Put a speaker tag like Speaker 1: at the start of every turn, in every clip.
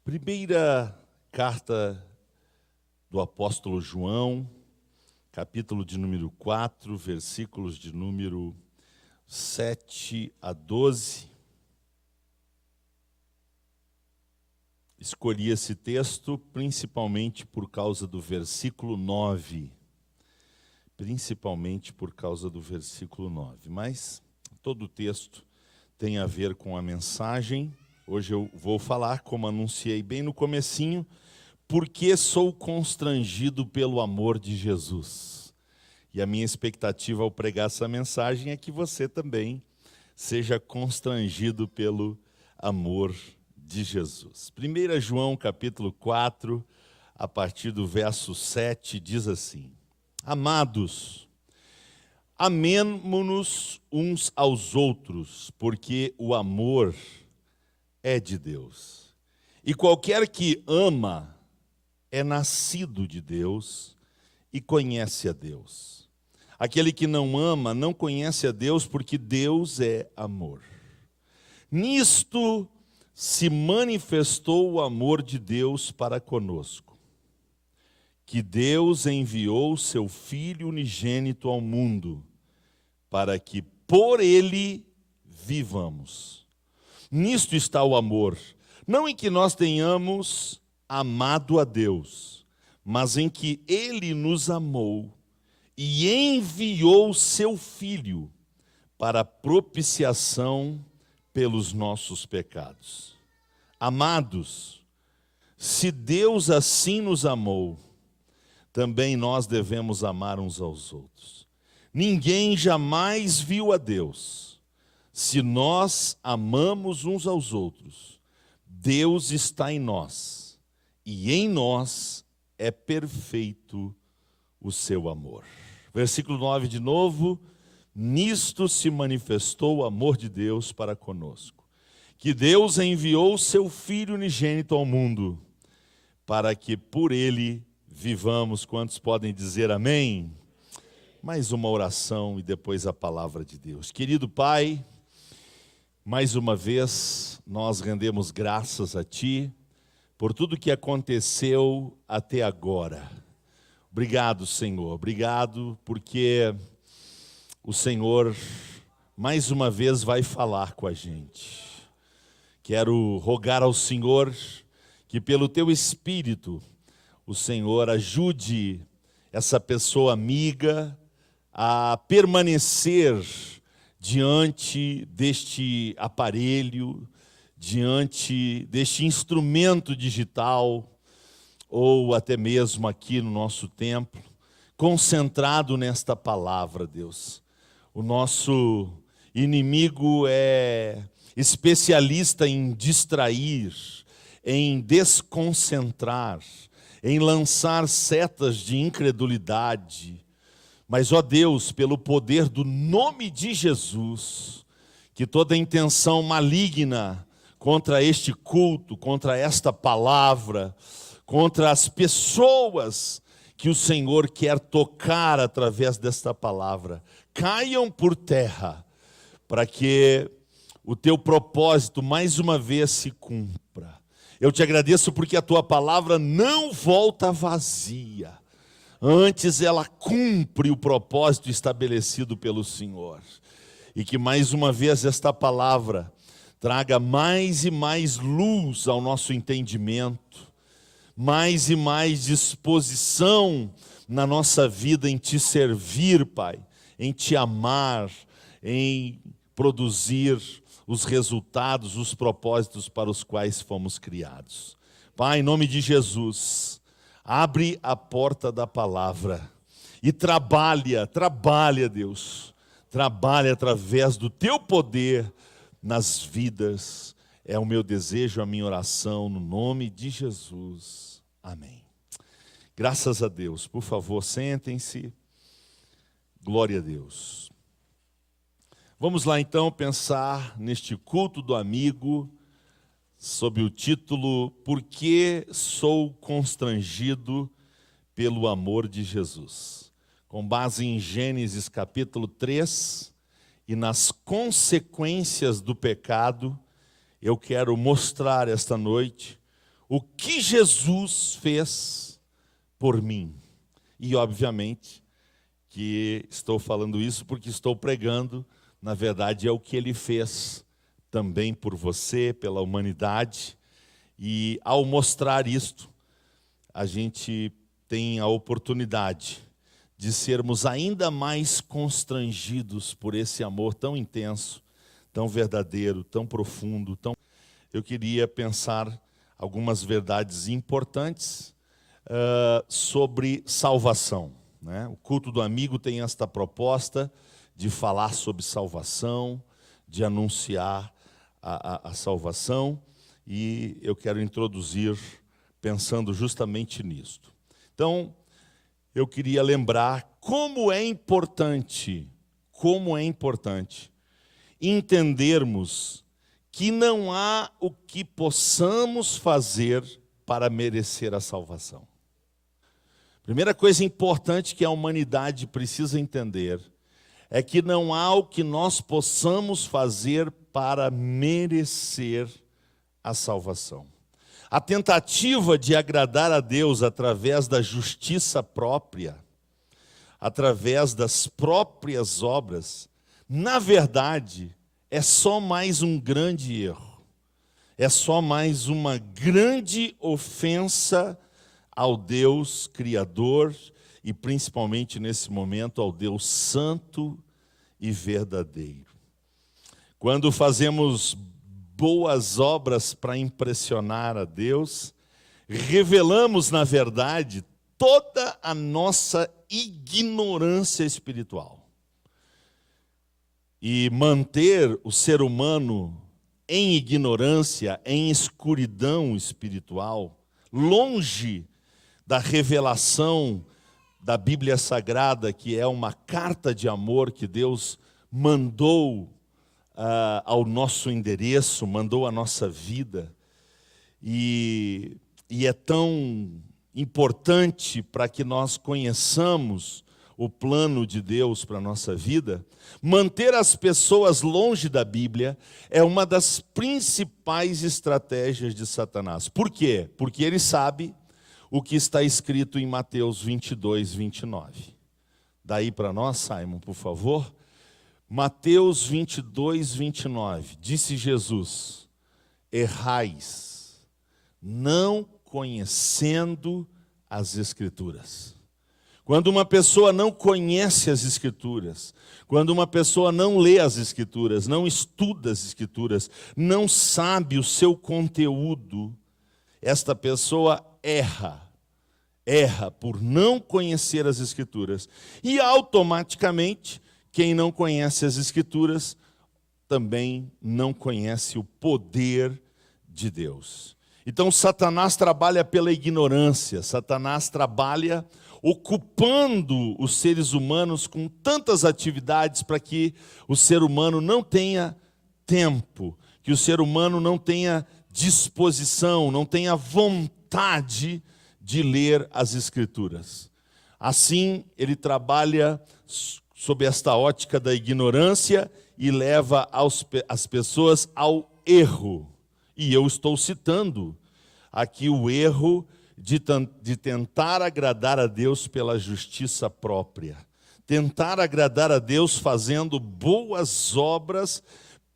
Speaker 1: Primeira carta do apóstolo João, capítulo de número 4, versículos de número 7 a 12. Escolhi esse texto principalmente por causa do versículo 9. Mas todo o texto tem a ver com a mensagem. Hoje eu vou falar, como anunciei bem no comecinho, porque sou constrangido pelo amor de Jesus. E a minha expectativa ao pregar essa mensagem é que você também seja constrangido pelo amor de Jesus. 1 João capítulo 4, a partir do verso 7, diz assim: Amados, amemo-nos uns aos outros, porque o amor é de Deus. E qualquer que ama é nascido de Deus e conhece a Deus. Aquele que não ama não conhece a Deus, porque Deus é amor. Nisto se manifestou o amor de Deus para conosco, que Deus enviou seu Filho unigênito ao mundo, para que por ele vivamos. Nisto está o amor, não em que nós tenhamos amado a Deus, mas em que Ele nos amou e enviou seu Filho para propiciação pelos nossos pecados. Amados, se Deus assim nos amou, também nós devemos amar uns aos outros. Ninguém jamais viu a Deus. Se nós amamos uns aos outros, Deus está em nós, e em nós é perfeito o seu amor. Versículo 9 de novo: Nisto se manifestou o amor de Deus para conosco, que Deus enviou seu Filho unigênito ao mundo, para que por ele vivamos. Quantos podem dizer amém? Mais uma oração e depois a palavra de Deus. Querido Pai, mais uma vez, nós rendemos graças a Ti por tudo que aconteceu até agora. Obrigado, Senhor. Obrigado porque o Senhor, mais uma vez, vai falar com a gente. Quero rogar ao Senhor que, pelo Teu Espírito, o Senhor ajude essa pessoa amiga a permanecer diante deste aparelho, diante deste instrumento digital, ou até mesmo aqui no nosso templo, concentrado nesta palavra, Deus. O nosso inimigo é especialista em distrair, em desconcentrar, em lançar setas de incredulidade. Mas, ó Deus, pelo poder do nome de Jesus, que toda intenção maligna contra este culto, contra esta palavra, contra as pessoas que o Senhor quer tocar através desta palavra, caiam por terra, para que o teu propósito mais uma vez se cumpra. Eu te agradeço porque a tua palavra não volta vazia. Antes ela cumpre o propósito estabelecido pelo Senhor. E que mais uma vez esta palavra traga mais e mais luz ao nosso entendimento, mais e mais disposição na nossa vida em Te servir, Pai, em Te amar, em produzir os resultados, os propósitos para os quais fomos criados. Pai, em nome de Jesus, abre a porta da palavra e trabalha, Deus. Trabalha através do Teu poder nas vidas. É o meu desejo, a minha oração, no nome de Jesus. Amém. Graças a Deus. Por favor, sentem-se. Glória a Deus. Vamos lá então pensar neste culto do amigo, sob o título Por que sou constrangido pelo amor de Jesus? Com base em Gênesis capítulo 3 e nas consequências do pecado, eu quero mostrar esta noite o que Jesus fez por mim. E, obviamente, que estou falando isso porque estou pregando, na verdade, é o que ele fez também por você, pela humanidade. E, ao mostrar isto, a gente tem a oportunidade de sermos ainda mais constrangidos por esse amor tão intenso, tão verdadeiro, tão profundo. Eu queria pensar algumas verdades importantes sobre salvação, né? O culto do amigo tem esta proposta de falar sobre salvação, de anunciar a salvação, e eu quero introduzir pensando justamente nisto. Então, eu queria lembrar como é importante entendermos que não há o que possamos fazer para merecer a salvação. Primeira coisa importante que a humanidade precisa entender é que não há o que nós possamos fazer para merecer a salvação. A tentativa de agradar a Deus através da justiça própria, através das próprias obras, na verdade, é só mais um grande erro. É só mais uma grande ofensa ao Deus Criador e, principalmente nesse momento, ao Deus Santo e verdadeiro. Quando fazemos boas obras para impressionar a Deus, revelamos, na verdade, toda a nossa ignorância espiritual. E manter o ser humano em ignorância, em escuridão espiritual, longe da revelação da Bíblia Sagrada, que é uma carta de amor que Deus mandou ao nosso endereço, mandou à nossa vida, e é tão importante para que nós conheçamos o plano de Deus para a nossa vida. Manter as pessoas longe da Bíblia é uma das principais estratégias de Satanás. Por quê? Porque ele sabe o que está escrito em Mateus 22, 29. Daí para nós, Simon, por favor. Mateus 22, 29. Disse Jesus: errais, não conhecendo as Escrituras. Quando uma pessoa não conhece as Escrituras, quando uma pessoa não lê as Escrituras, não estuda as Escrituras, não sabe o seu conteúdo, esta pessoa erra por não conhecer as Escrituras. E automaticamente, quem não conhece as Escrituras também não conhece o poder de Deus. Então Satanás trabalha pela ignorância, Satanás trabalha ocupando os seres humanos com tantas atividades para que o ser humano não tenha tempo, que o ser humano não tenha disposição, não tenha vontade de ler as Escrituras. Assim, ele trabalha sob esta ótica da ignorância e leva as pessoas ao erro. E eu estou citando aqui o erro de tentar agradar a Deus pela justiça própria. Tentar agradar a Deus fazendo boas obras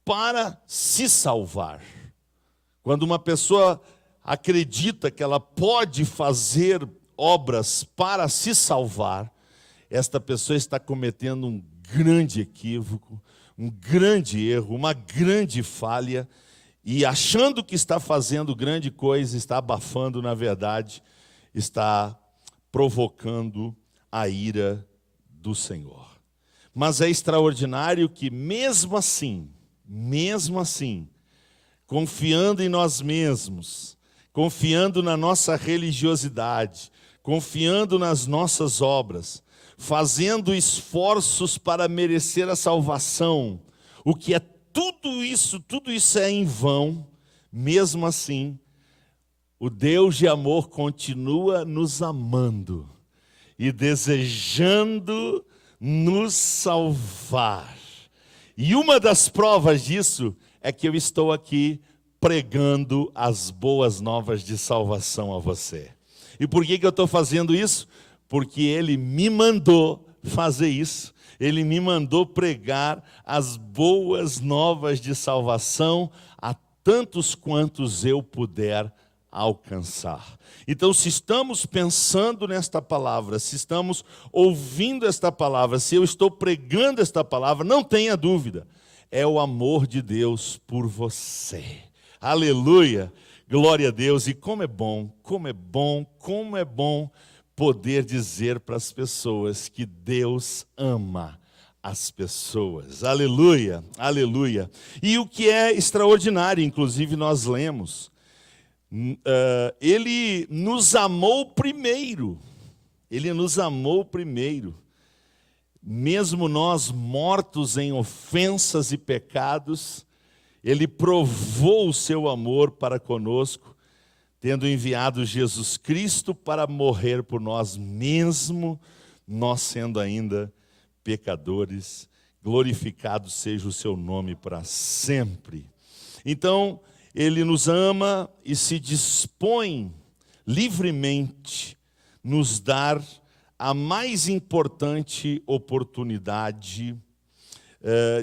Speaker 1: para se salvar. Quando uma pessoa acredita que ela pode fazer obras para se salvar, esta pessoa está cometendo um grande equívoco, um grande erro, uma grande falha, e achando que está fazendo grande coisa, está abafando, na verdade, está provocando a ira do Senhor. Mas é extraordinário que mesmo assim, confiando em nós mesmos, confiando na nossa religiosidade, confiando nas nossas obras, fazendo esforços para merecer a salvação, o que é tudo isso é em vão. Mesmo assim, o Deus de amor continua nos amando e desejando nos salvar. E uma das provas disso é que eu estou aqui pregando as boas novas de salvação a você. E por que eu estou fazendo isso? Porque Ele me mandou fazer isso. Ele me mandou pregar as boas novas de salvação a tantos quantos eu puder alcançar. Então, se estamos pensando nesta palavra, se estamos ouvindo esta palavra, se eu estou pregando esta palavra, não tenha dúvida, é o amor de Deus por você. Aleluia! Glória a Deus! E como é bom, como é bom, como é bom poder dizer para as pessoas que Deus ama as pessoas. Aleluia! Aleluia! E o que é extraordinário, inclusive nós lemos, Ele nos amou primeiro. Ele nos amou primeiro. Mesmo nós mortos em ofensas e pecados, Ele provou o seu amor para conosco, tendo enviado Jesus Cristo para morrer por nós, mesmo nós sendo ainda pecadores. Glorificado seja o seu nome para sempre. Então, Ele nos ama e se dispõe livremente nos dar a mais importante oportunidade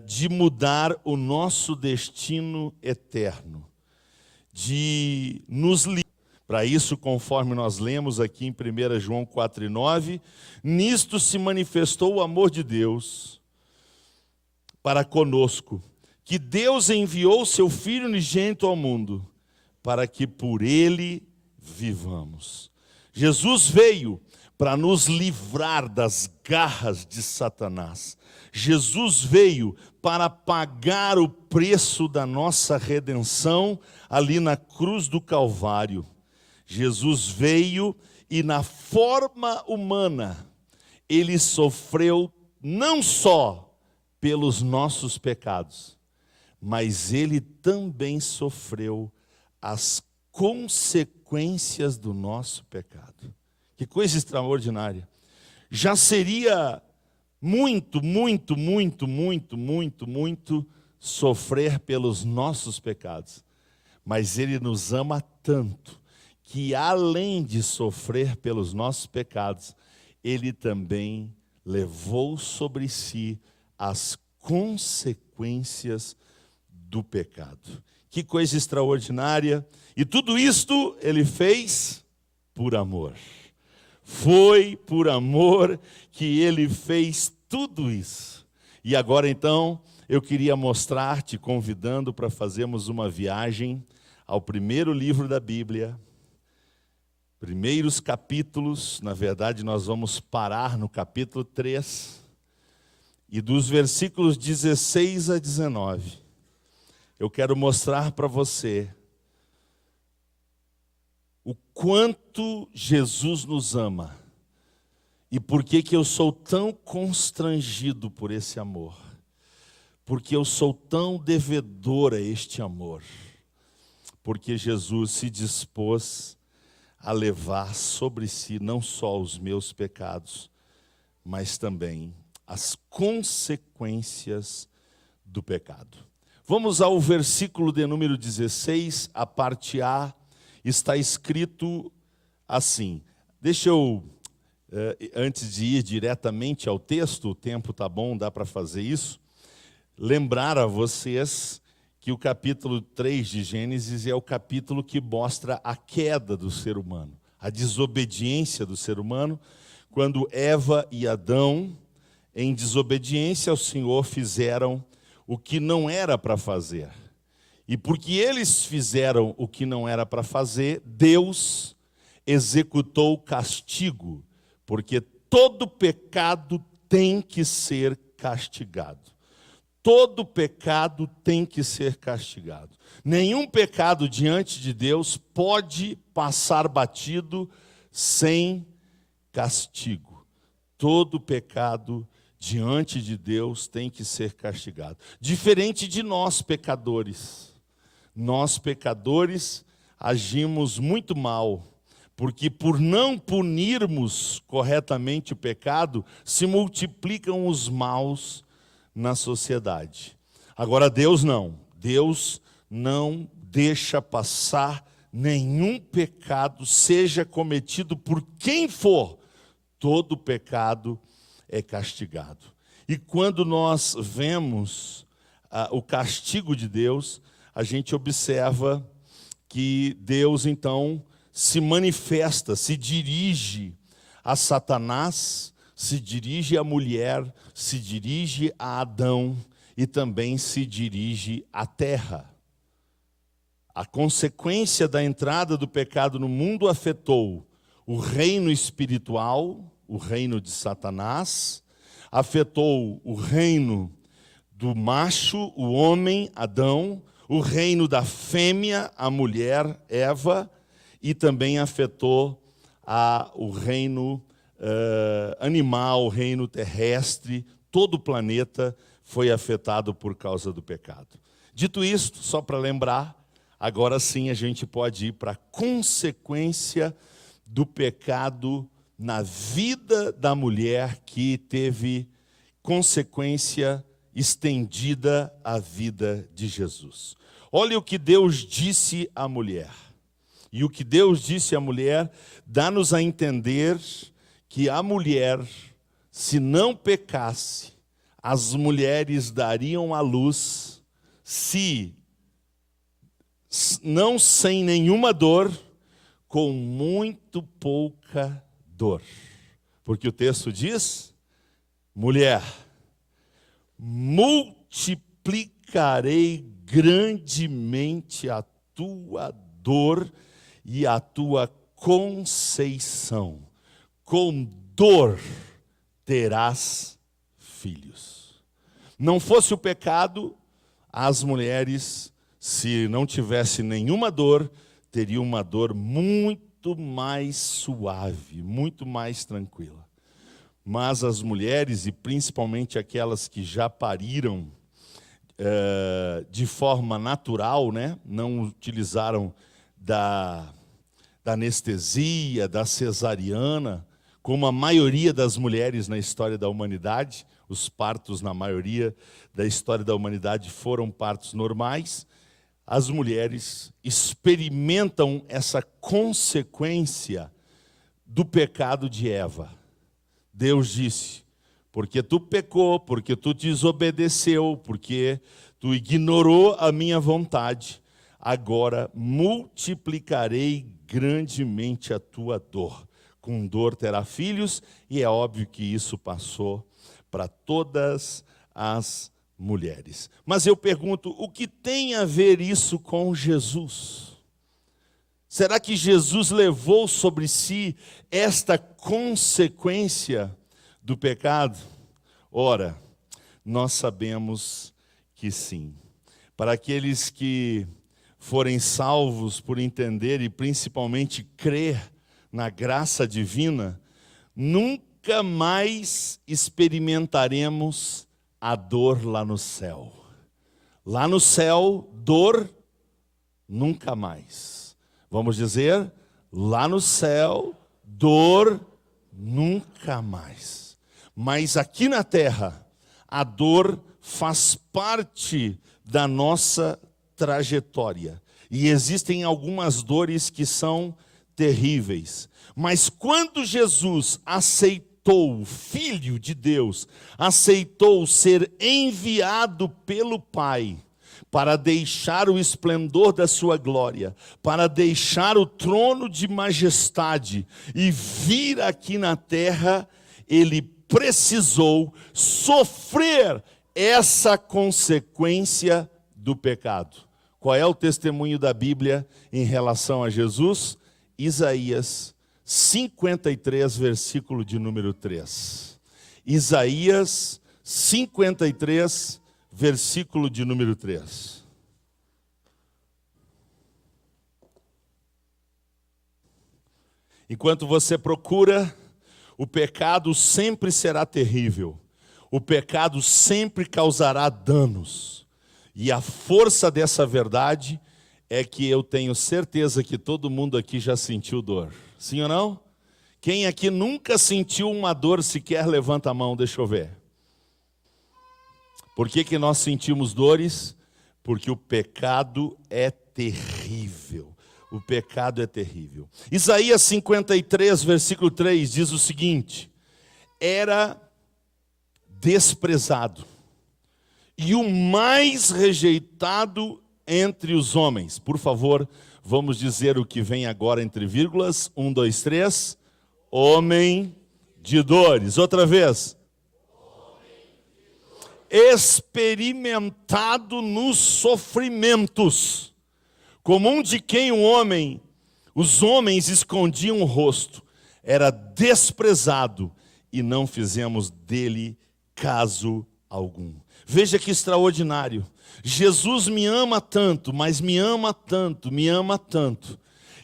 Speaker 1: de mudar o nosso destino eterno, de nos livrar. Para isso, conforme nós lemos aqui em 1 João 4,9, nisto se manifestou o amor de Deus para conosco, que Deus enviou seu Filho unigênito ao mundo, para que por Ele vivamos. Jesus veio para nos livrar das garras de Satanás. Jesus veio para pagar o preço da nossa redenção ali na cruz do Calvário. Jesus veio e na forma humana, Ele sofreu não só pelos nossos pecados, mas Ele também sofreu as consequências do nosso pecado. Que coisa extraordinária. Já seria muito sofrer pelos nossos pecados. Mas Ele nos ama tanto que, além de sofrer pelos nossos pecados, Ele também levou sobre si as consequências do pecado. Que coisa extraordinária. E tudo isto Ele fez por amor. Foi por amor que Ele fez tudo isso. E agora então, eu queria mostrar-te, convidando para fazermos uma viagem ao primeiro livro da Bíblia, primeiros capítulos. Na verdade, nós vamos parar no capítulo 3, e dos versículos 16 a 19, eu quero mostrar para você o quanto Jesus nos ama e por que eu sou tão constrangido por esse amor, porque eu sou tão devedor a este amor, porque Jesus se dispôs a levar sobre si não só os meus pecados, mas também as consequências do pecado. Vamos ao versículo de número 16, a parte A. Está escrito assim. Deixa eu, antes de ir diretamente ao texto, o tempo está bom, dá para fazer isso, lembrar a vocês que o capítulo 3 de Gênesis é o capítulo que mostra a queda do ser humano, a desobediência do ser humano, quando Eva e Adão, em desobediência ao Senhor, fizeram o que não era para fazer. E porque eles fizeram o que não era para fazer, Deus executou o castigo, porque todo pecado tem que ser castigado. Todo pecado tem que ser castigado. Nenhum pecado diante de Deus pode passar batido sem castigo. Todo pecado diante de Deus tem que ser castigado. Diferente de nós, pecadores. Nós, pecadores, agimos muito mal, porque por não punirmos corretamente o pecado, se multiplicam os maus na sociedade. Agora, Deus não. Deus não deixa passar nenhum pecado, seja cometido por quem for. Todo pecado é castigado. E quando nós vemos o castigo de Deus, a gente observa que Deus então se manifesta, se dirige a Satanás, se dirige à mulher, se dirige a Adão e também se dirige à terra. A consequência da entrada do pecado no mundo afetou o reino espiritual, o reino de Satanás, afetou o reino do macho, o homem, Adão, o reino da fêmea, a mulher, Eva, e também afetou o reino animal, o reino terrestre, todo o planeta foi afetado por causa do pecado. Dito isto, só para lembrar, agora sim a gente pode ir para a consequência do pecado na vida da mulher, que teve consequência estendida à vida de Jesus. Olha o que Deus disse à mulher. E o que Deus disse à mulher dá-nos a entender que a mulher, se não pecasse, as mulheres dariam à luz, se não sem nenhuma dor, com muito pouca dor. Porque o texto diz: mulher, multiplicarei grandemente a tua dor e a tua conceição. Com dor terás filhos. Não fosse o pecado, as mulheres, se não tivesse nenhuma dor, teriam uma dor muito mais suave, muito mais tranquila. Mas as mulheres, e principalmente aquelas que já pariram de forma natural, né? Não utilizaram da anestesia, da cesariana, como a maioria das mulheres na história da humanidade. Os partos, na maioria da história da humanidade, foram partos normais. As mulheres experimentam essa consequência do pecado de Eva. Deus disse: porque tu pecou, porque tu desobedeceu, porque tu ignorou a minha vontade, agora multiplicarei grandemente a tua dor. Com dor terá filhos, e é óbvio que isso passou para todas as mulheres. Mas eu pergunto, o que tem a ver isso com Jesus? Será que Jesus levou sobre si esta consequência do pecado? Ora, nós sabemos que sim. Para aqueles que forem salvos por entender e principalmente crer na graça divina, nunca mais experimentaremos a dor lá no céu. Lá no céu, dor nunca mais. Vamos dizer, lá no céu, dor nunca mais. Mas aqui na terra, a dor faz parte da nossa trajetória. E existem algumas dores que são terríveis. Mas quando Jesus aceitou, o Filho de Deus, aceitou ser enviado pelo Pai para deixar o esplendor da sua glória, para deixar o trono de majestade e vir aqui na terra, ele precisou sofrer essa consequência do pecado. Qual é o testemunho da Bíblia em relação a Jesus? Isaías 53, versículo de número 3. Isaías 53, versículo de número 3. Enquanto você procura, o pecado sempre será terrível. O pecado sempre causará danos. E a força dessa verdade é que eu tenho certeza que todo mundo aqui já sentiu dor. Sim ou não? Quem aqui nunca sentiu uma dor sequer, levanta a mão, deixa eu ver. Por que nós sentimos dores? Porque o pecado é terrível. O pecado é terrível. Isaías 53, versículo 3 diz o seguinte: era desprezado e o mais rejeitado entre os homens. Por favor, vamos dizer o que vem agora entre vírgulas. 1, 2, 3. Homem de dores. Outra vez. Experimentado nos sofrimentos, como um de quem os homens escondiam o rosto. Era desprezado e não fizemos dele caso algum. Veja que extraordinário. Jesus me ama tanto, mas me ama tanto,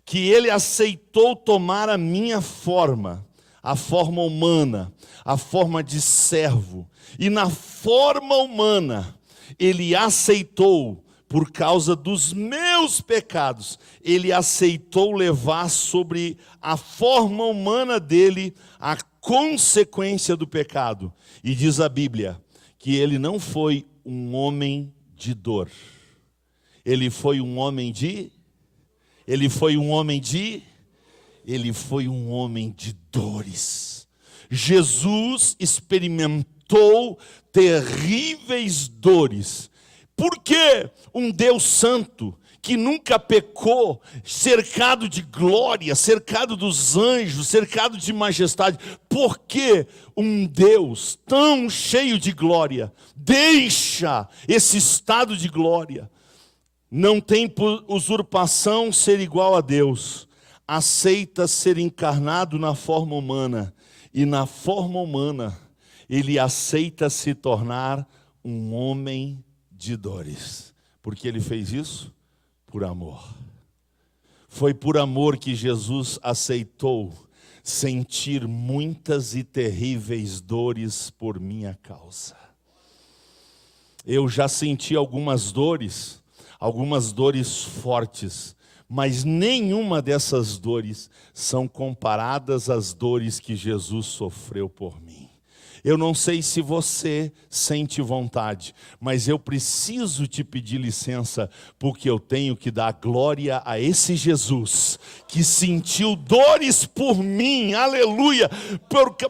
Speaker 1: que ele aceitou tomar a minha forma, a forma humana, a forma de servo. E na forma humana, ele aceitou, por causa dos meus pecados, ele aceitou levar sobre a forma humana dele a consequência do pecado. E diz a Bíblia que ele não foi um homem de dor. Ele foi um homem de dores. Jesus experimentou terríveis dores. Por que um Deus santo, que nunca pecou, cercado de glória, cercado dos anjos, cercado de majestade, por que um Deus tão cheio de glória deixa esse estado de glória? Não tem por usurpação ser igual a Deus, aceita ser encarnado na forma humana, e na forma humana ele aceita se tornar um homem de dores. Por que ele fez isso? Por amor. Foi por amor que Jesus aceitou sentir muitas e terríveis dores por minha causa. Eu já senti algumas dores fortes, mas nenhuma dessas dores são comparadas às dores que Jesus sofreu por mim. Eu não sei se você sente vontade, mas eu preciso te pedir licença, porque eu tenho que dar glória a esse Jesus, que sentiu dores por mim, aleluia,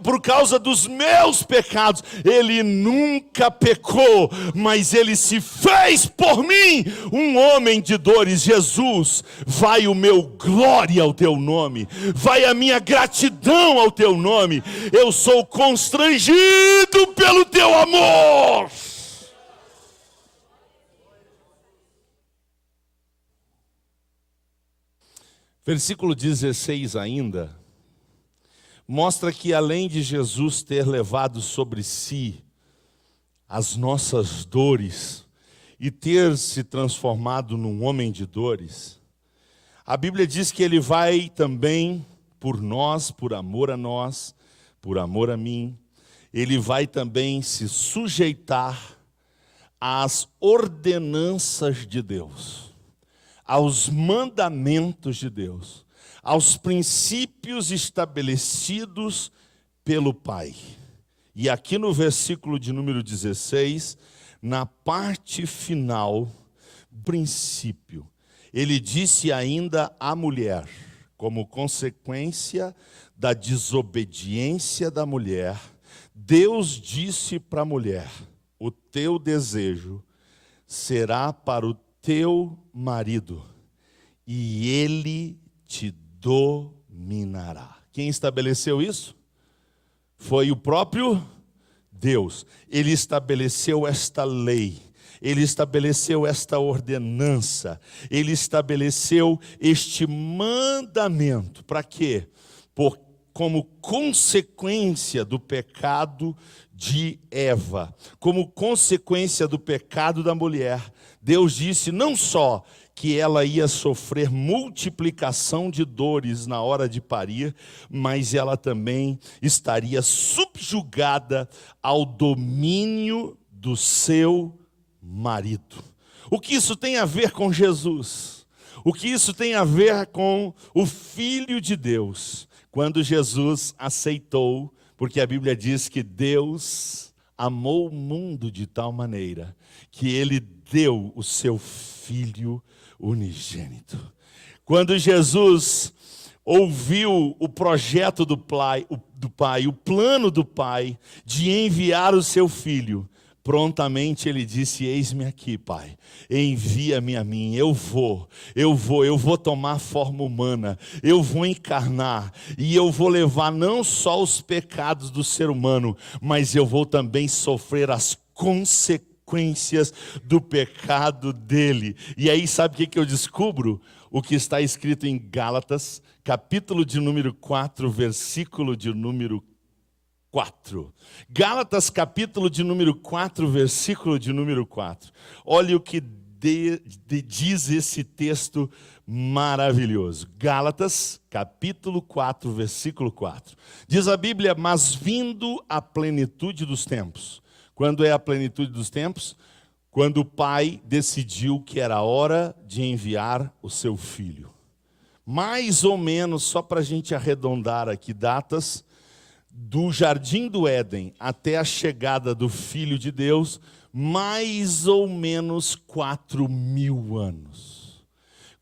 Speaker 1: por causa dos meus pecados. Ele nunca pecou, mas ele se fez por mim um homem de dores. Jesus, vai o meu glória ao teu nome, vai a minha gratidão ao teu nome. Eu sou constrangido pelo teu amor. Versículo 16 ainda mostra que, além de Jesus ter levado sobre si as nossas dores e ter se transformado num homem de dores, a Bíblia diz que ele vai também por nós, por amor a nós, por amor a mim, ele vai também se sujeitar às ordenanças de Deus, aos mandamentos de Deus, aos princípios estabelecidos pelo Pai. E aqui no versículo de número 16, na parte final, princípio, ele disse ainda à mulher, como consequência da desobediência da mulher, Deus disse para a mulher: o teu desejo será para o teu marido, e ele te dominará. Quem estabeleceu isso? Foi o próprio Deus. Ele estabeleceu esta lei, ele estabeleceu esta ordenança, ele estabeleceu este mandamento. Para quê? Como consequência do pecado de Eva, como consequência do pecado da mulher, Deus disse não só que ela ia sofrer multiplicação de dores na hora de parir, mas ela também estaria subjugada ao domínio do seu marido. O que isso tem a ver com Jesus? O que isso tem a ver com o Filho de Deus? Quando Jesus aceitou, porque a Bíblia diz que Deus amou o mundo de tal maneira que ele deu o seu Filho unigênito. Quando Jesus ouviu o projeto do Pai, o plano do Pai de enviar o seu Filho, prontamente ele disse: eis-me aqui, Pai, envia-me a mim, eu vou tomar forma humana, eu vou encarnar, e eu vou levar não só os pecados do ser humano, mas eu vou também sofrer as consequências do pecado dele. E aí sabe o que eu descubro? O que está escrito em Gálatas, capítulo de número 4, versículo de número 4. Gálatas, capítulo de número 4, versículo de número 4. Olha o que diz esse texto maravilhoso. Gálatas, capítulo 4, versículo 4. Diz a Bíblia: mas vindo a plenitude dos tempos. Quando é a plenitude dos tempos? Quando o Pai decidiu que era hora de enviar o seu Filho. Mais ou menos, só para a gente arredondar aqui datas, do Jardim do Éden até a chegada do Filho de Deus, mais ou menos 4.000 anos.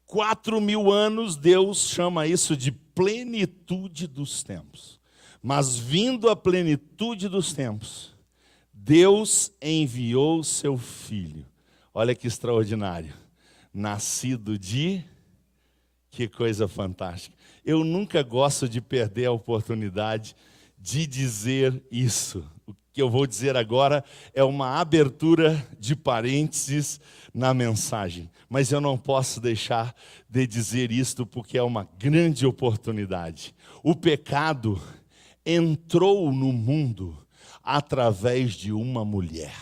Speaker 1: 4.000 anos, Deus chama isso de plenitude dos tempos. Mas vindo a plenitude dos tempos, Deus enviou seu Filho. Olha que extraordinário. Nascido de... Que coisa fantástica. Eu nunca gosto de perder a oportunidade de dizer isso. O que eu vou dizer agora é uma abertura de parênteses na mensagem. Mas eu não posso deixar de dizer isto porque é uma grande oportunidade. O pecado entrou no mundo através de uma mulher.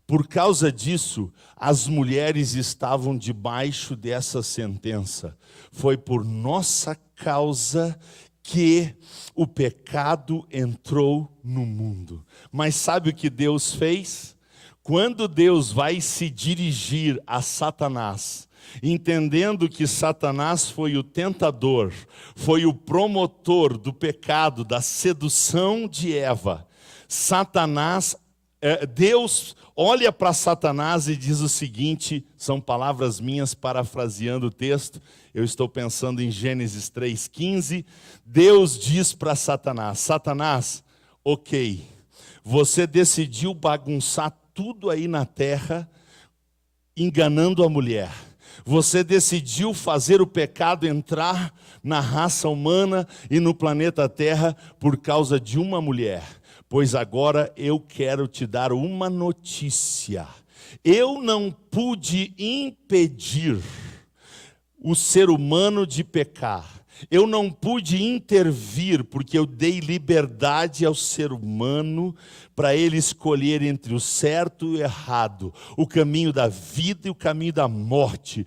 Speaker 1: Por causa disso, as mulheres estavam debaixo dessa sentença. Foi por nossa causa que o pecado entrou no mundo. Mas sabe o que Deus fez? Quando Deus vai se dirigir a Satanás, entendendo que Satanás foi o tentador, foi o promotor do pecado, da sedução de Eva, Deus olha para Satanás e diz o seguinte, são palavras minhas parafraseando o texto, eu estou pensando em Gênesis 3,15, Deus diz para Satanás: Satanás, ok, você decidiu bagunçar tudo aí na terra, enganando a mulher. Você decidiu fazer o pecado entrar na raça humana e no planeta Terra por causa de uma mulher. Pois agora eu quero te dar uma notícia. Eu não pude impedir o ser humano de pecar. Eu não pude intervir porque eu dei liberdade ao ser humano para ele escolher entre o certo e o errado, o caminho da vida e o caminho da morte,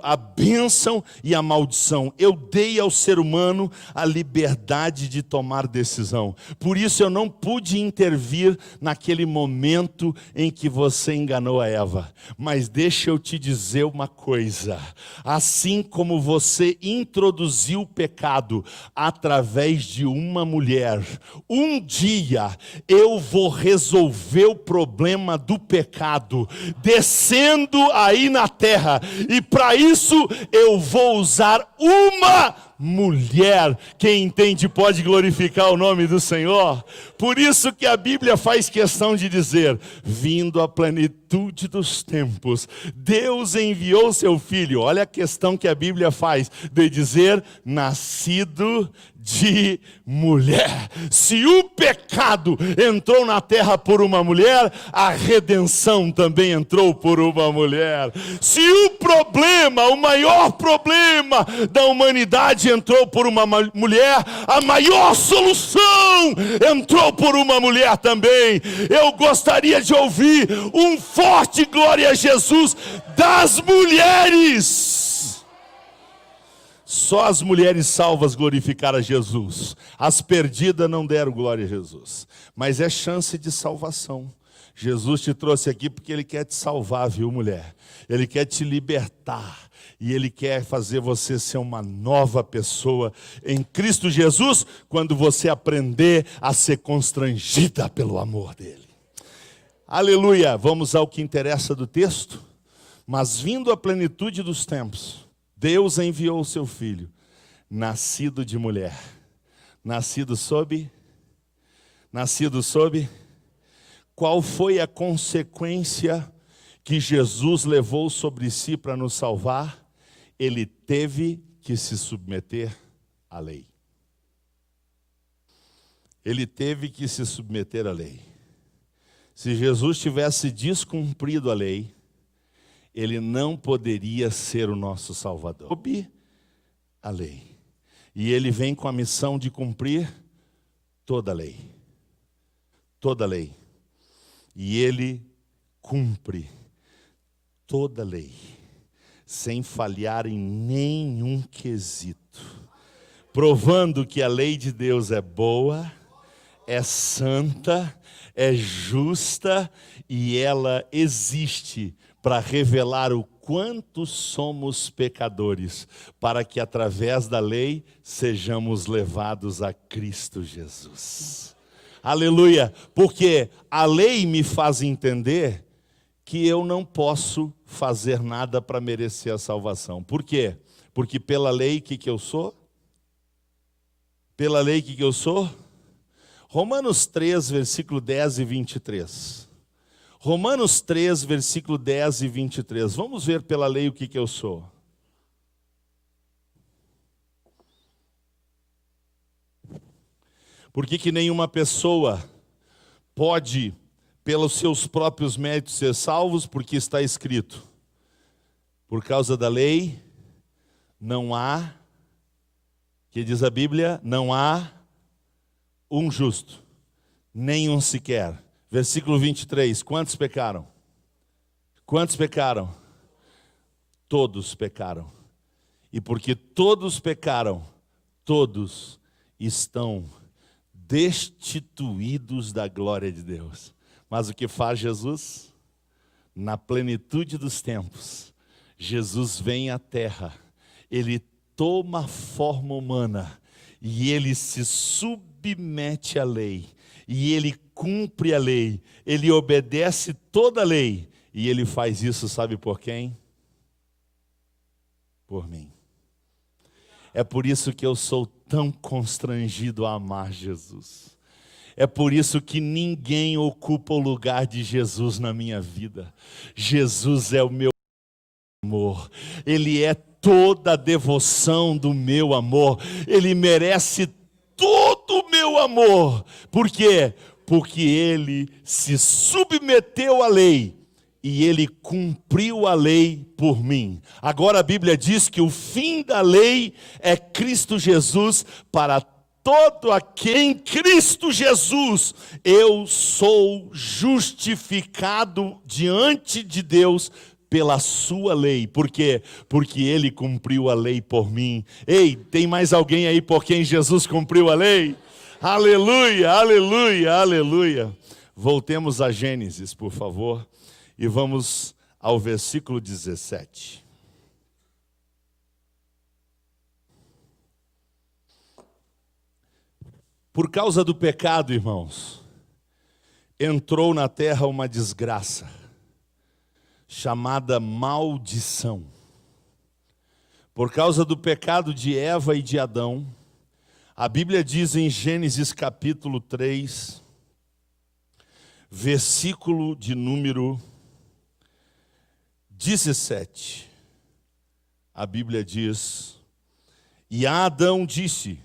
Speaker 1: a bênção e a maldição. Eu dei ao ser humano a liberdade de tomar decisão. Por isso eu não pude intervir naquele momento em que você enganou a Eva. Mas deixa eu te dizer uma coisa. Assim como você introduziu o pecado através de uma mulher, um dia eu vou resolver o problema do pecado descendo aí na terra, e para isso eu vou usar uma mulher. Quem entende pode glorificar o nome do Senhor. Por isso que a Bíblia faz questão de dizer: vindo a plenitude dos tempos, Deus enviou seu Filho. Olha a questão que a Bíblia faz de dizer: nascido de mulher. Se o pecado entrou na terra por uma mulher, a redenção também entrou por uma mulher. Se o problema, o maior problema da humanidade entrou por uma mulher, a maior solução entrou por uma mulher também. Eu gostaria de ouvir um forte glória a Jesus das mulheres. Só as mulheres salvas glorificaram a Jesus. As perdidas não deram glória a Jesus. Mas é chance de salvação. Jesus te trouxe aqui porque Ele quer te salvar, viu, mulher? Ele quer te libertar. E Ele quer fazer você ser uma nova pessoa em Cristo Jesus, quando você aprender a ser constrangida pelo amor dEle. Aleluia! Vamos ao que interessa do texto. Mas vindo a plenitude dos tempos, Deus enviou o seu Filho, nascido de mulher, nascido sob. Qual foi a consequência que Jesus levou sobre si para nos salvar? Ele teve que se submeter à lei. Ele teve que se submeter à lei. Se Jesus tivesse descumprido a lei, ele não poderia ser o nosso Salvador. Sob a lei. E ele vem com a missão de cumprir toda a lei. Toda a lei. E ele cumpre toda a lei, sem falhar em nenhum quesito, provando que a lei de Deus é boa, é santa, é justa e ela existe para revelar o quanto somos pecadores, para que através da lei sejamos levados a Cristo Jesus. Aleluia! Porque a lei me faz entender que eu não posso fazer nada para merecer a salvação. Por quê? Porque pela lei, o que eu sou? Pela lei, o que eu sou? Romanos 3, versículo 10 e 23. Romanos 3, versículo 10 e 23. Vamos ver pela lei o que eu sou. Por que nenhuma pessoa pode, pelos seus próprios méritos, ser salvos? Porque está escrito: por causa da lei, não há, que diz a Bíblia, não há um justo, nenhum sequer. Versículo 23, quantos pecaram? Quantos pecaram? Todos pecaram. E porque todos pecaram, todos estão destituídos da glória de Deus. Mas o que faz Jesus? Na plenitude dos tempos, Jesus vem à terra, ele toma forma humana e ele se submete à lei. E ele cumpre a lei, ele obedece toda a lei. E ele faz isso, sabe por quem? Por mim. É por isso que eu sou tão constrangido a amar Jesus. É por isso que ninguém ocupa o lugar de Jesus na minha vida. Jesus é o meu amor. Ele é toda a devoção do meu amor. Ele merece todo o meu amor. Por quê? Porque ele se submeteu à lei e ele cumpriu a lei por mim. Agora a Bíblia diz que o fim da lei é Cristo Jesus para todo aquele. Em Cristo Jesus eu sou justificado diante de Deus pela sua lei. Por quê? Porque ele cumpriu a lei por mim. Ei, tem mais alguém aí por quem Jesus cumpriu a lei? Aleluia, aleluia, aleluia. Voltemos a Gênesis, por favor, e vamos ao versículo 17. Por causa do pecado, irmãos, entrou na terra uma desgraça, chamada maldição. Por causa do pecado de Eva e de Adão, a Bíblia diz em Gênesis capítulo 3, versículo de número 17. A Bíblia diz: e a Adão disse: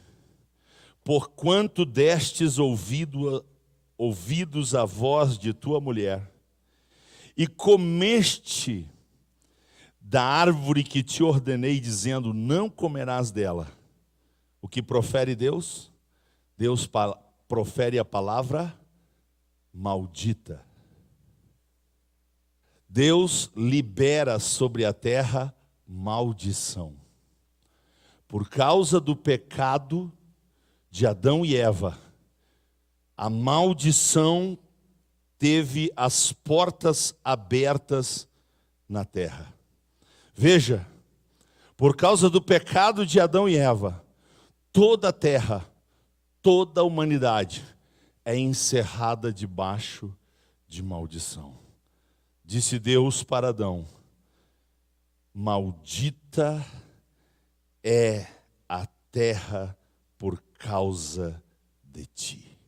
Speaker 1: porquanto destes ouvidos à voz de tua mulher, e comeste da árvore que te ordenei, dizendo, não comerás dela. O que profere Deus? Deus profere a palavra maldita. Deus libera sobre a terra maldição. Por causa do pecado de Adão e Eva, a maldição teve as portas abertas na terra. Veja, por causa do pecado de Adão e Eva, toda a terra, toda a humanidade é encerrada debaixo de maldição. Disse Deus para Adão: maldita é a terra por causa de ti.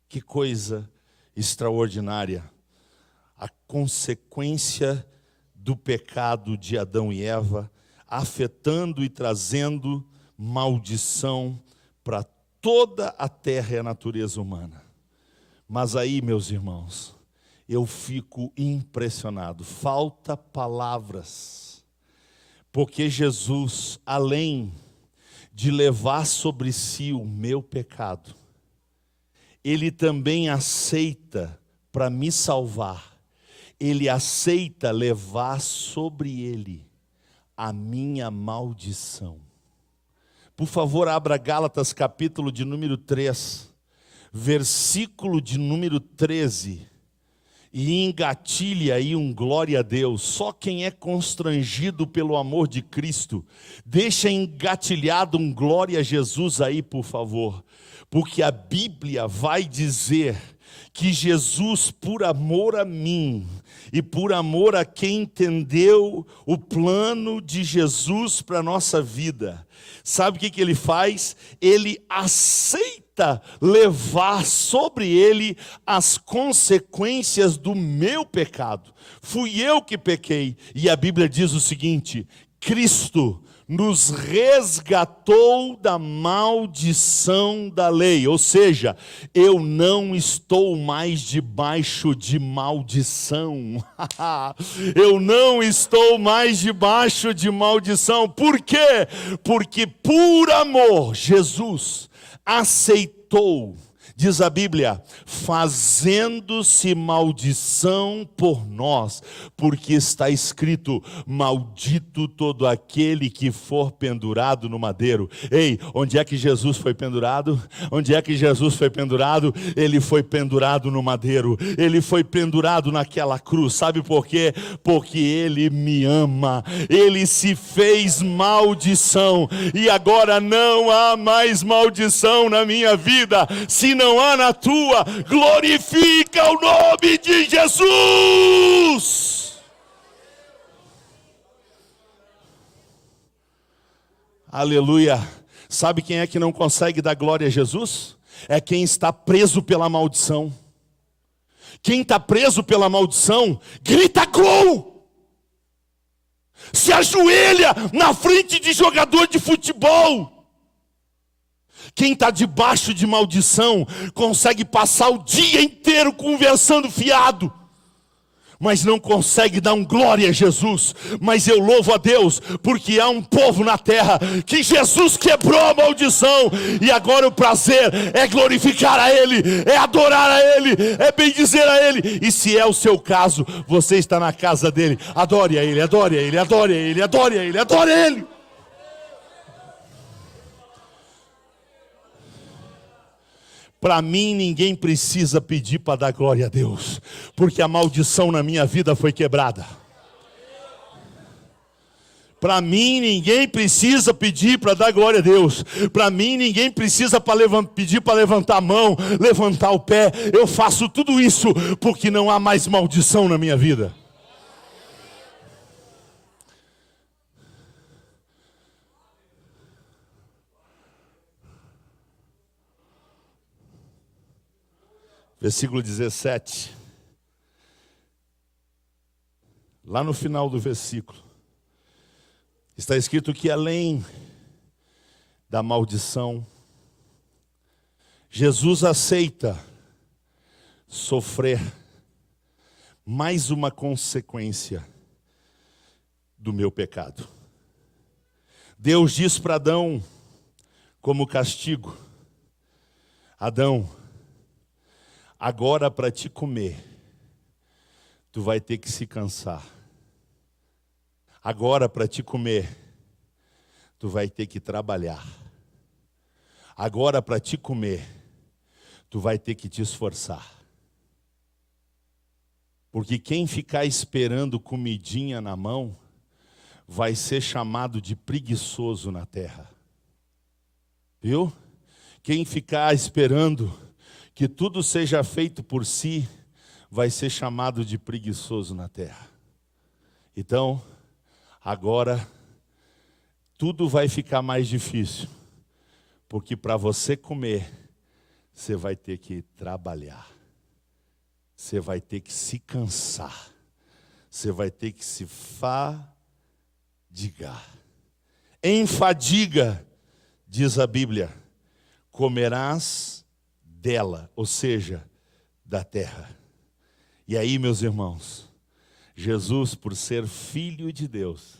Speaker 1: Que coisa extraordinária. A consequência do pecado de Adão e Eva, afetando e trazendo maldição para toda a terra e a natureza humana. Mas aí, meus irmãos, eu fico impressionado, falta palavras, porque Jesus, além de levar sobre si o meu pecado, Ele também aceita, para me salvar, Ele aceita levar sobre Ele a minha maldição. Por favor, abra Gálatas capítulo de número 3, versículo de número 13, e engatilha aí um glória a Deus. Só quem é constrangido pelo amor de Cristo, deixa engatilhado um glória a Jesus aí, por favor. Porque a Bíblia vai dizer que Jesus, por amor a mim e por amor a quem entendeu o plano de Jesus para a nossa vida, sabe o que Ele faz? Ele aceita levar sobre Ele as consequências do meu pecado. Fui eu que pequei. E a Bíblia diz o seguinte: Cristo nos resgatou da maldição da lei. Ou seja, eu não estou mais debaixo de maldição. Eu não estou mais debaixo de maldição. Por quê? Porque por amor, Jesus aceitou, diz a Bíblia, fazendo-se maldição por nós, porque está escrito: maldito todo aquele que for pendurado no madeiro. Ei, onde é que Jesus foi pendurado? Onde é que Jesus foi pendurado? Ele foi pendurado no madeiro, ele foi pendurado naquela cruz. Sabe por quê? Porque ele me ama, ele se fez maldição, e agora não há mais maldição na minha vida. Se não há na tua, glorifica o nome de Jesus. Aleluia. Sabe quem é que não consegue dar glória a Jesus? É quem está preso pela maldição. Quem está preso pela maldição, grita gol! Se ajoelha na frente de jogador de futebol. Quem está debaixo de maldição consegue passar o dia inteiro conversando fiado, mas não consegue dar um glória a Jesus. Mas eu louvo a Deus, porque há um povo na terra que Jesus quebrou a maldição, e agora o prazer é glorificar a Ele, é adorar a Ele, é bendizer a Ele. E se é o seu caso, você está na casa dele, adore a Ele, adore a Ele, adore a Ele, adore a Ele, adore a Ele. Para mim, ninguém precisa pedir para dar glória a Deus, porque a maldição na minha vida foi quebrada. Para mim, ninguém precisa pedir para dar glória a Deus. Para mim, ninguém precisa pedir para levantar a mão, levantar o pé. Eu faço tudo isso porque não há mais maldição na minha vida. Versículo 17, lá no final do versículo, está escrito que além da maldição, Jesus aceita sofrer mais uma consequência do meu pecado. Deus diz para Adão, como castigo: Adão, agora para te comer, tu vai ter que se cansar. Agora para te comer, tu vai ter que trabalhar. Agora para te comer, tu vai ter que te esforçar. Porque quem ficar esperando comidinha na mão, vai ser chamado de preguiçoso na terra. Viu? Quem ficar esperando que tudo seja feito por si, vai ser chamado de preguiçoso na terra. Então, Agora, tudo vai ficar mais difícil, porque para você comer, você vai ter que trabalhar, você vai ter que se cansar, você vai ter que se fadigar. Em fadiga, diz a Bíblia, comerás dela, ou seja, da terra. E aí, meus irmãos, Jesus, por ser filho de Deus,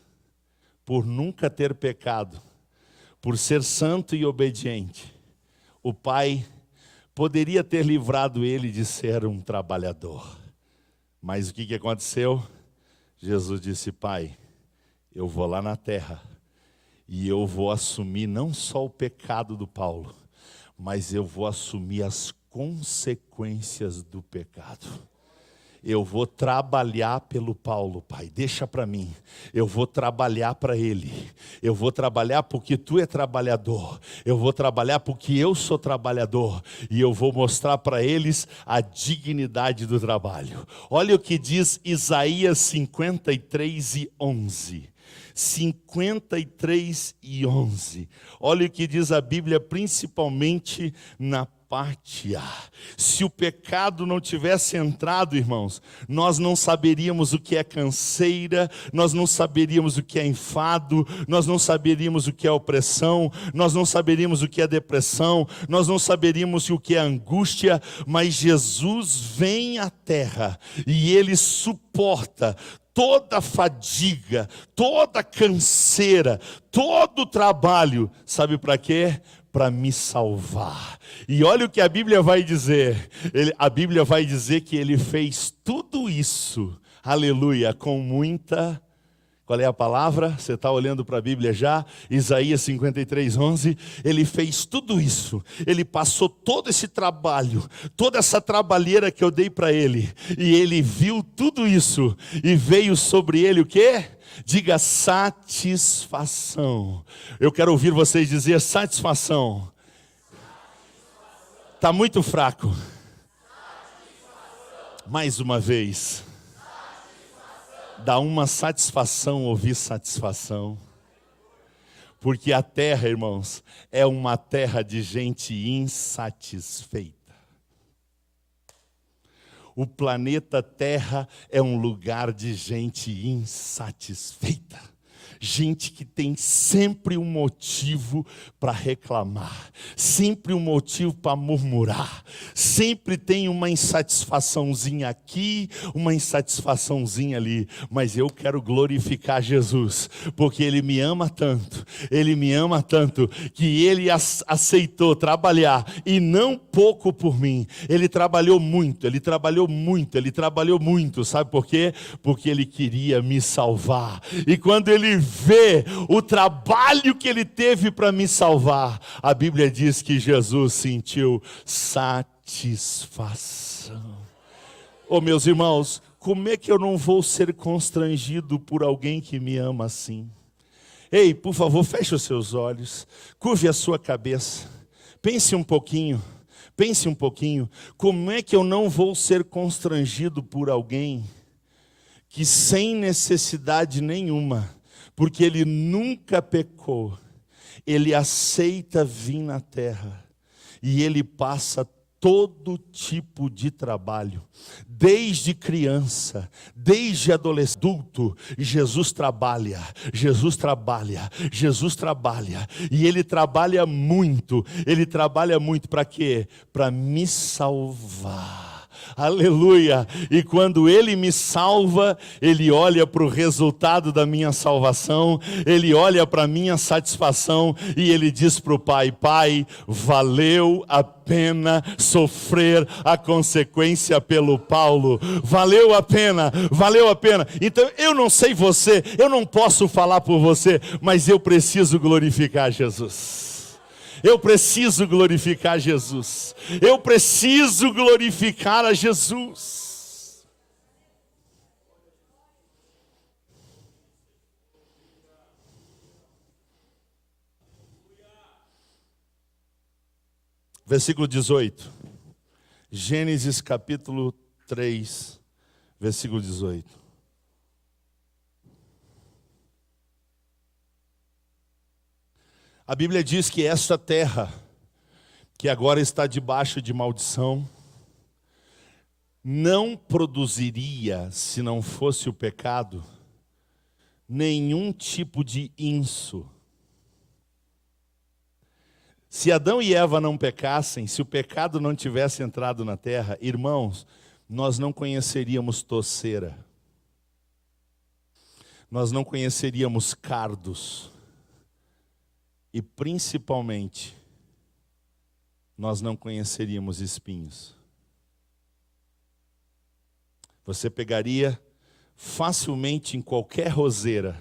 Speaker 1: por nunca ter pecado, por ser santo e obediente, o Pai poderia ter livrado ele de ser um trabalhador. Mas o que aconteceu? Jesus disse: Pai, eu vou lá na terra e eu vou assumir não só o pecado do Paulo, mas eu vou assumir as consequências do pecado. Eu vou trabalhar pelo Paulo, Pai, deixa para mim. Eu vou trabalhar para ele. Eu vou trabalhar porque tu é trabalhador. Eu vou trabalhar porque eu sou trabalhador. E eu vou mostrar para eles a dignidade do trabalho. Olha o que diz Isaías 53:11. 53:11. Olha o que diz a Bíblia, principalmente na parte A. Se o pecado não tivesse entrado, irmãos, nós não saberíamos o que é canseira, nós não saberíamos o que é enfado, nós não saberíamos o que é opressão, nós não saberíamos o que é depressão, nós não saberíamos o que é angústia, mas Jesus vem à terra e ele suporta toda fadiga, toda canseira, todo trabalho, sabe para quê? Para me salvar. E olha o que a Bíblia vai dizer. A Bíblia vai dizer que ele fez tudo isso, aleluia, com muita... Qual é a palavra? Você está olhando para a Bíblia já? Isaías 53:11. Ele fez tudo isso. Ele passou todo esse trabalho, toda essa trabalheira que eu dei para ele. E ele viu tudo isso. E veio sobre ele o quê? Diga satisfação. Eu quero ouvir vocês dizer satisfação. Está muito fraco. Mais uma vez. Dá uma satisfação ouvir satisfação. Porque a terra, irmãos, é uma terra de gente insatisfeita. O planeta Terra é um lugar de gente insatisfeita. Gente que tem sempre um motivo para reclamar, sempre um motivo para murmurar, sempre tem uma insatisfaçãozinha aqui, uma insatisfaçãozinha ali, mas eu quero glorificar Jesus, porque Ele me ama tanto, que Ele aceitou trabalhar, e não pouco por mim. Ele trabalhou muito, sabe por quê? Porque Ele queria me salvar, e quando Ele vê o trabalho que ele teve para me salvar, a Bíblia diz que Jesus sentiu satisfação. Oh, meus irmãos, como é que eu não vou ser constrangido por alguém que me ama assim? Ei, por favor, feche os seus olhos, curve a sua cabeça, pense um pouquinho, como é que eu não vou ser constrangido por alguém que sem necessidade nenhuma, porque ele nunca pecou, ele aceita vir na terra e ele passa todo tipo de trabalho, desde criança, desde adolescente, adulto, Jesus trabalha, e ele trabalha muito para quê? Para me salvar. Aleluia, e quando Ele me salva, Ele olha para o resultado da minha salvação, Ele olha para a minha satisfação, e Ele diz para o Pai: Pai, valeu a pena sofrer a consequência pelo Paulo, valeu a pena. Então eu não sei você, eu não posso falar por você, mas eu preciso glorificar Jesus. Eu preciso glorificar a Jesus. Versículo 18. Gênesis capítulo 3, versículo 18. A Bíblia diz que esta terra, que agora está debaixo de maldição, não produziria, se não fosse o pecado, nenhum tipo de inso. Se Adão e Eva não pecassem, se o pecado não tivesse entrado na terra, irmãos, nós não conheceríamos toceira. Nós não conheceríamos cardos. E principalmente, nós não conheceríamos espinhos. Você pegaria facilmente em qualquer roseira,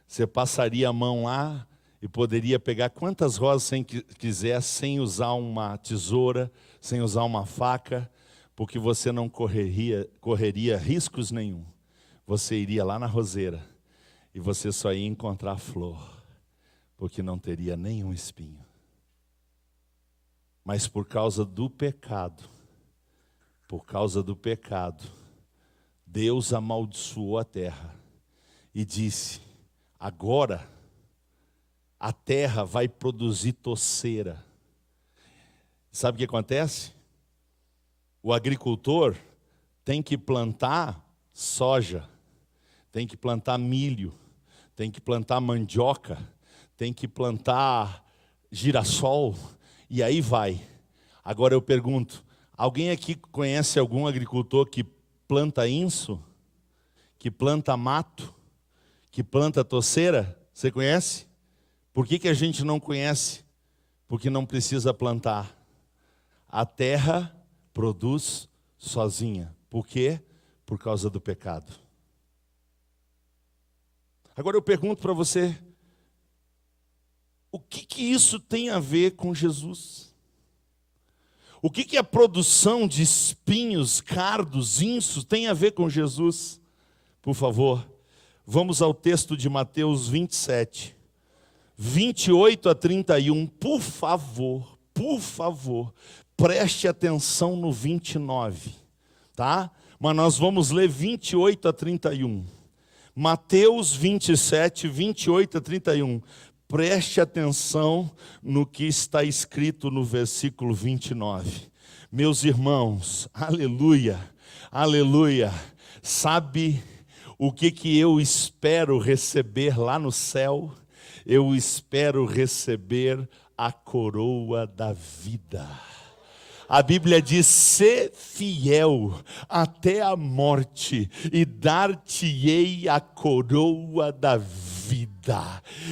Speaker 1: você passaria a mão lá e poderia pegar quantas rosas quiser, sem usar uma tesoura, sem usar uma faca, porque você não correria riscos nenhum. Você iria lá na roseira e você só ia encontrar flor, porque não teria nenhum espinho. Mas por causa do pecado, Deus amaldiçoou a terra e disse: agora a terra vai produzir toceira. Sabe o que acontece? O agricultor tem que plantar soja, tem que plantar milho, tem que plantar mandioca, tem que plantar girassol, e aí vai. Agora eu pergunto, alguém aqui conhece algum agricultor que planta inso, que planta mato, que planta toceira? Você conhece? Por que a gente não conhece? Porque não precisa plantar. A terra produz sozinha. Por quê? Por causa do pecado. Agora eu pergunto para você, o que isso tem a ver com Jesus? O que a produção de espinhos, cardos, insos tem a ver com Jesus? Por favor, vamos ao texto de Mateus 27, 28 a 31. Por favor, preste atenção no 29, tá? Mas nós vamos ler 28 a 31. Mateus 27, 28 a 31. Preste atenção no que está escrito no versículo 29. Meus irmãos, aleluia, aleluia. Sabe o que eu espero receber lá no céu? Eu espero receber a coroa da vida. A Bíblia diz: sê fiel até a morte e dar-te-ei a coroa da vida.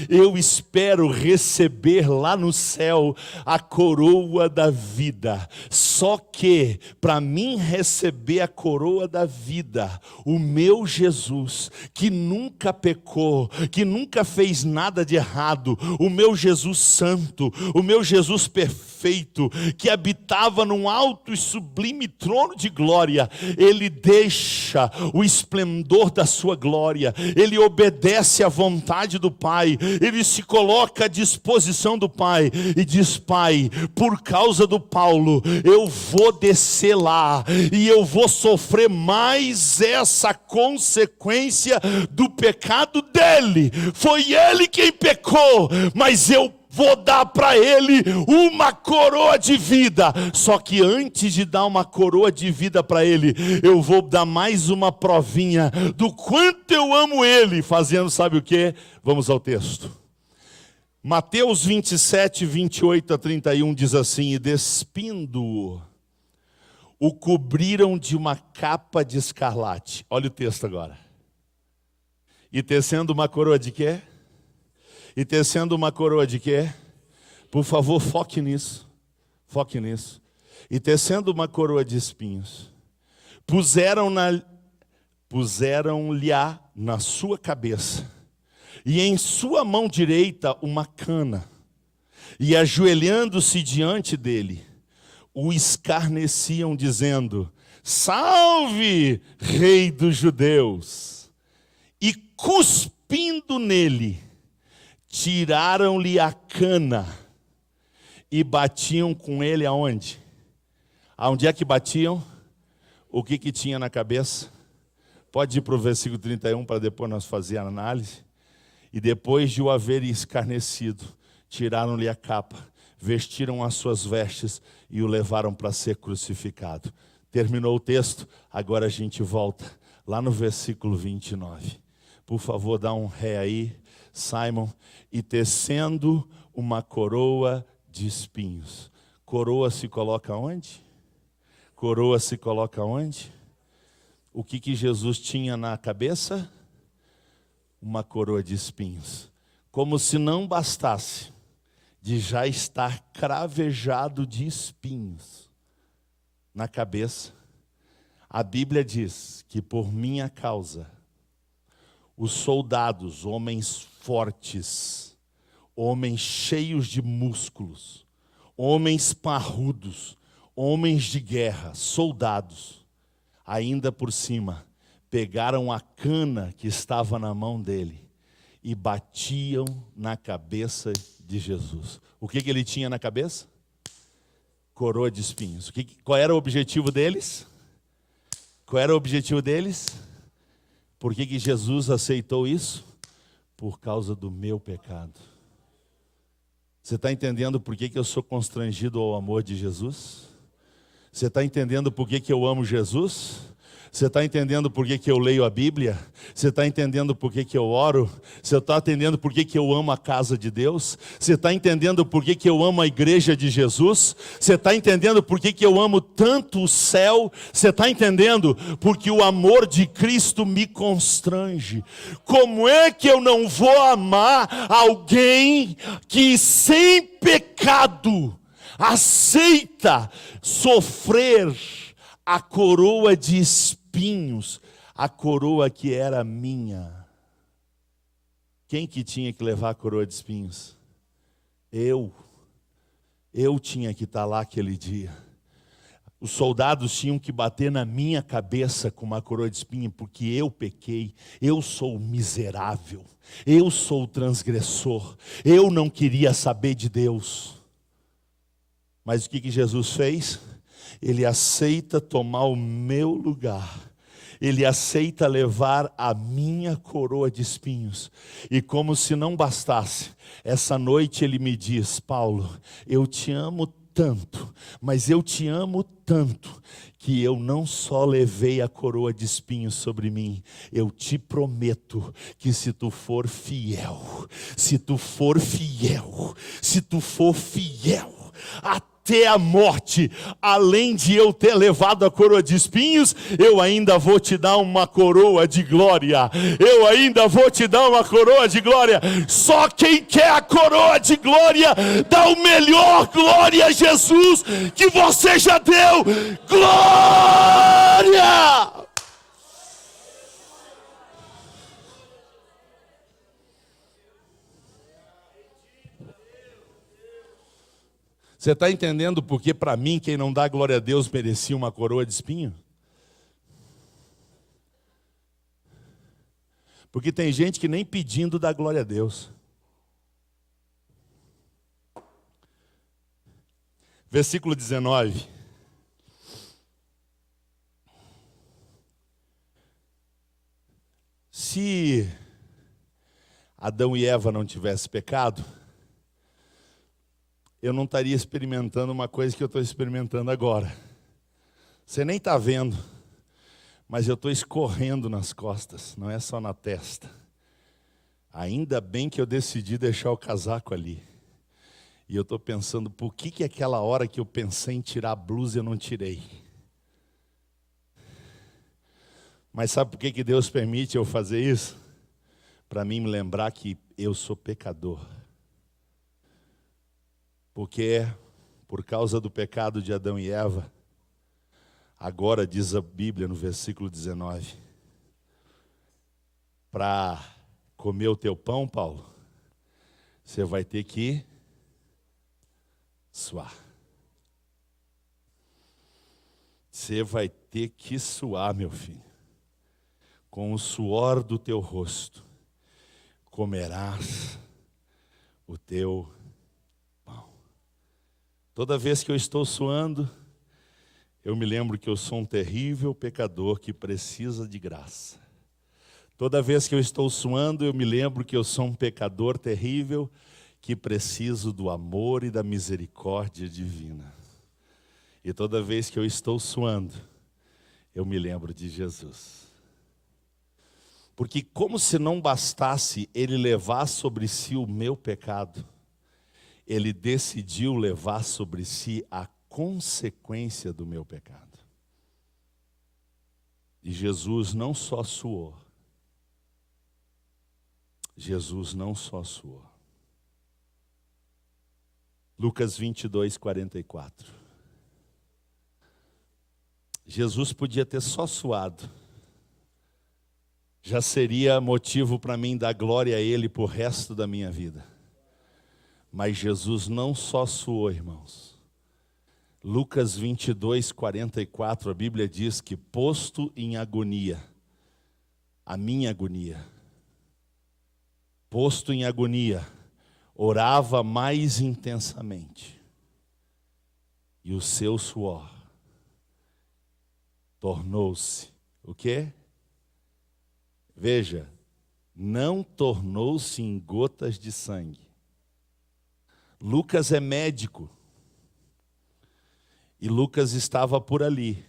Speaker 1: Eu espero receber lá no céu a coroa da vida. Só que, para mim receber a coroa da vida, o meu Jesus, que nunca pecou, que nunca fez nada de errado, o meu Jesus santo, o meu Jesus perfeito, que habitava num alto e sublime trono de glória, ele deixa o esplendor da sua glória, ele obedece à vontade do Pai, ele se coloca à disposição do Pai e diz: Pai, por causa do Paulo, eu vou descer lá e eu vou sofrer mais essa consequência do pecado dele. Foi ele quem pecou, mas eu vou dar para ele uma coroa de vida. Só que antes de dar uma coroa de vida para ele, eu vou dar mais uma provinha do quanto eu amo ele, fazendo sabe o que? Vamos ao texto. Mateus 27, 28 a 31 diz assim: e despindo-o, o cobriram de uma capa de escarlate. Olha o texto agora. E tecendo uma coroa de quê? E tecendo uma coroa de quê? Por favor, foque nisso. Foque nisso. E tecendo uma coroa de espinhos, puseram-lhe na sua cabeça, e em sua mão direita uma cana, e ajoelhando-se diante dele, o escarneciam, dizendo: salve, rei dos judeus! E cuspindo nele, tiraram-lhe a cana e batiam com ele aonde? Aonde é que batiam? O que tinha na cabeça? Pode ir para o versículo 31 para depois nós fazer a análise. E depois de o haver escarnecido, tiraram-lhe a capa, vestiram as suas vestes e o levaram para ser crucificado. Terminou o texto, agora a gente volta lá no versículo 29. Por favor, dá um ré aí, Simon. E tecendo uma coroa de espinhos. Coroa se coloca onde? Coroa se coloca onde? O que Jesus tinha na cabeça? Uma coroa de espinhos. Como se não bastasse de já estar cravejado de espinhos na cabeça, a Bíblia diz que por minha causa, os soldados, homens fortes, homens cheios de músculos, homens parrudos, homens de guerra, soldados, ainda por cima, pegaram a cana que estava na mão dele e batiam na cabeça de Jesus. O que ele tinha na cabeça? Coroa de espinhos. Qual era o objetivo deles? Qual era o objetivo deles? Por que Jesus aceitou isso? Por causa do meu pecado. Você está entendendo por que eu sou constrangido ao amor de Jesus? Você está entendendo por que eu amo Jesus? Você está entendendo por que eu leio a Bíblia? Você está entendendo por que eu oro? Você está entendendo por que eu amo a casa de Deus? Você está entendendo por que eu amo a igreja de Jesus? Você está entendendo por que eu amo tanto o céu? Você está entendendo? Porque o amor de Cristo me constrange. Como é que eu não vou amar alguém que sem pecado aceita sofrer a coroa de espinhos, a coroa que era minha? Quem que tinha que levar a coroa de espinhos? Eu tinha que estar lá aquele dia. Os soldados tinham que bater na minha cabeça com uma coroa de espinho, porque eu pequei, eu sou miserável, eu sou transgressor, eu não queria saber de Deus. Mas o que Jesus fez? Ele aceita tomar o meu lugar. Ele aceita levar a minha coroa de espinhos. E como se não bastasse, essa noite ele me diz: Paulo, eu te amo tanto, mas eu te amo tanto, que eu não só levei a coroa de espinhos sobre mim, eu te prometo que se tu for fiel, se tu for fiel, se tu for fiel, até a morte, além de eu ter levado a coroa de espinhos, eu ainda vou te dar uma coroa de glória. Eu ainda vou te dar uma coroa de glória. Só quem quer a coroa de glória, dá o melhor glória a Jesus que você já deu. Glória! Você está entendendo porque para mim quem não dá glória a Deus merecia uma coroa de espinho? Porque tem gente que nem pedindo dá glória a Deus. Versículo 19. Se Adão e Eva não tivessem pecado, eu não estaria experimentando uma coisa que eu estou experimentando agora. Você nem está vendo, mas eu estou escorrendo nas costas, não é só na testa. Ainda bem que eu decidi deixar o casaco ali. E eu estou pensando, por que aquela hora que eu pensei em tirar a blusa eu não tirei? Mas sabe por que Deus permite eu fazer isso? Para mim me lembrar que eu sou pecador. Porque por causa do pecado de Adão e Eva, agora diz a Bíblia no versículo 19, para comer o teu pão, Paulo, você vai ter que suar. Você vai ter que suar, meu filho. Com o suor do teu rosto, comerás o teu pão. Toda vez que eu estou suando, eu me lembro que eu sou um terrível pecador que precisa de graça. Toda vez que eu estou suando, eu me lembro que eu sou um pecador terrível que preciso do amor e da misericórdia divina. E toda vez que eu estou suando, eu me lembro de Jesus. Porque como se não bastasse ele levar sobre si o meu pecado, ele decidiu levar sobre si a consequência do meu pecado. E Jesus não só suou. Jesus não só suou. Lucas 22, 44. Jesus podia ter só suado. Já seria motivo para mim dar glória a Ele por resto da minha vida. Mas Jesus não só suou, irmãos. Lucas 22, 44, a Bíblia diz que posto em agonia, a minha agonia, posto em agonia, orava mais intensamente. E o seu suor tornou-se o quê? Veja, não tornou-se em gotas de sangue. Lucas é médico. E Lucas estava por ali.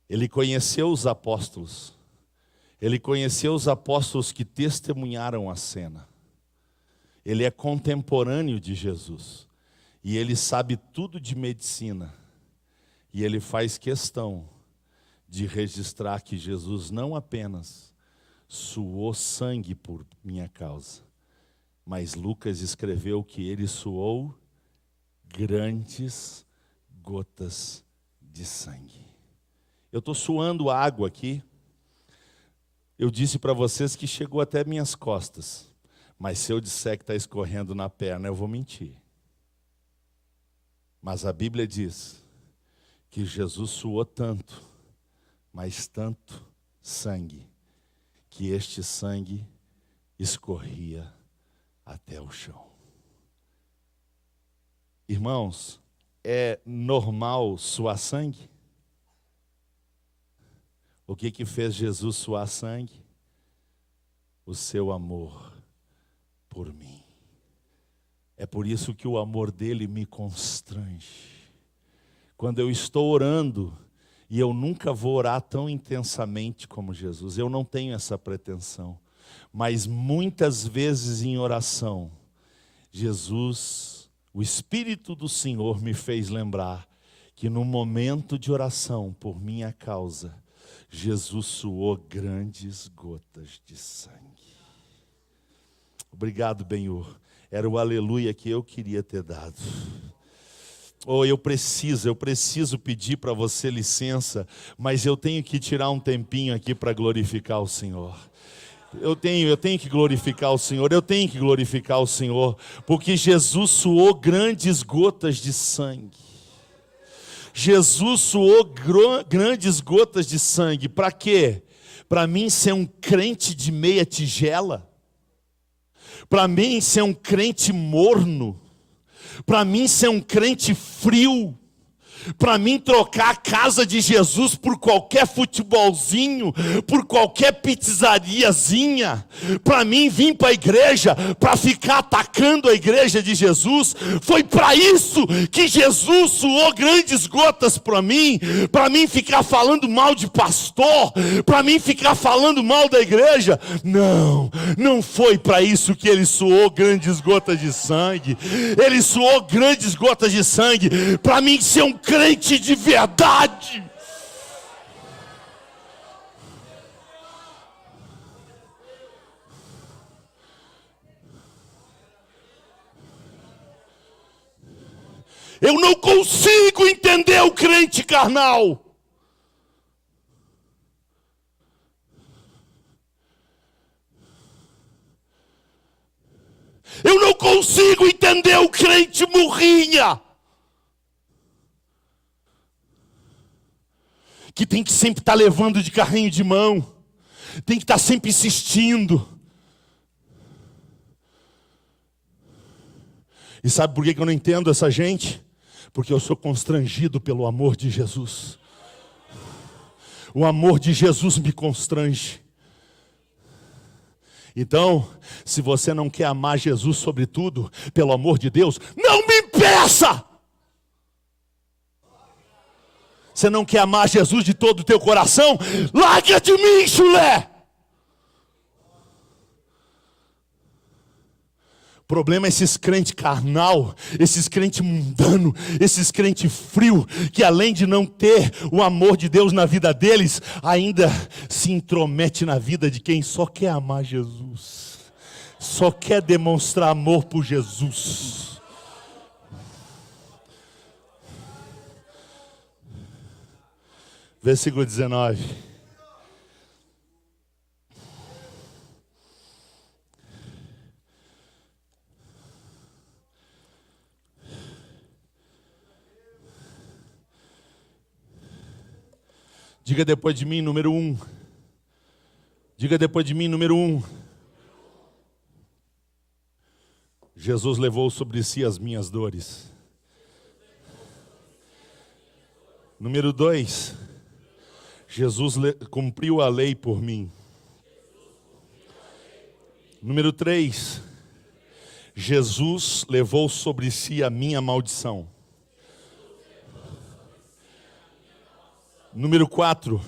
Speaker 1: Ele conheceu os apóstolos. Ele conheceu os apóstolos que testemunharam a cena. Ele é contemporâneo de Jesus. E ele sabe tudo de medicina. E ele faz questão de registrar que Jesus não apenas suou sangue por minha causa, mas Lucas escreveu que ele suou grandes gotas de sangue. Eu estou suando água aqui. Eu disse para vocês que chegou até minhas costas. Mas se eu disser que está escorrendo na perna, eu vou mentir. Mas a Bíblia diz que Jesus suou tanto, mas tanto sangue, que este sangue escorria até o chão. Irmãos, é normal suar sangue? O que fez Jesus suar sangue? O seu amor por mim. É por isso que o amor dele me constrange. Quando eu estou orando, e eu nunca vou orar tão intensamente como Jesus, eu não tenho essa pretensão, mas muitas vezes em oração, Jesus, o Espírito do Senhor me fez lembrar que no momento de oração por minha causa, Jesus suou grandes gotas de sangue. Obrigado, Benhur. Era o aleluia que eu queria ter dado. Eu preciso pedir para você licença, mas eu tenho que tirar um tempinho aqui para glorificar o Senhor. Eu tenho que glorificar o Senhor, porque Jesus suou grandes gotas de sangue. Jesus suou grandes gotas de sangue, para quê? Para mim ser um crente de meia tigela, para mim ser um crente morno, para mim ser um crente frio, para mim trocar a casa de Jesus por qualquer futebolzinho, por qualquer pizzariazinha, para mim vir para a igreja, para ficar atacando a igreja de Jesus, foi para isso que Jesus suou grandes gotas para mim ficar falando mal de pastor, para mim ficar falando mal da igreja. Não foi para isso que ele suou grandes gotas de sangue. Ele suou grandes gotas de sangue para mim ser um crente de verdade. Eu não consigo entender o crente carnal. Eu não consigo entender o crente murrinha, que tem que sempre estar levando de carrinho de mão, tem que estar sempre insistindo. E sabe por que eu não entendo essa gente? Porque eu sou constrangido pelo amor de Jesus. O amor de Jesus me constrange. Então, se você não quer amar Jesus sobre tudo, pelo amor de Deus, não me impeça! Você não quer amar Jesus de todo o teu coração? Larga de mim, chulé! O problema é esses crentes carnal, esses crentes mundano, esses crentes frio, que além de não ter o amor de Deus na vida deles, ainda se intromete na vida de quem só quer amar Jesus, só quer demonstrar amor por Jesus. Versículo 19. Diga depois de mim, número 1. Diga depois de mim, número 1. Jesus levou sobre si as minhas dores. Número 2. Jesus cumpriu a lei por mim. Número 3. Jesus levou sobre si a minha maldição. Número 4,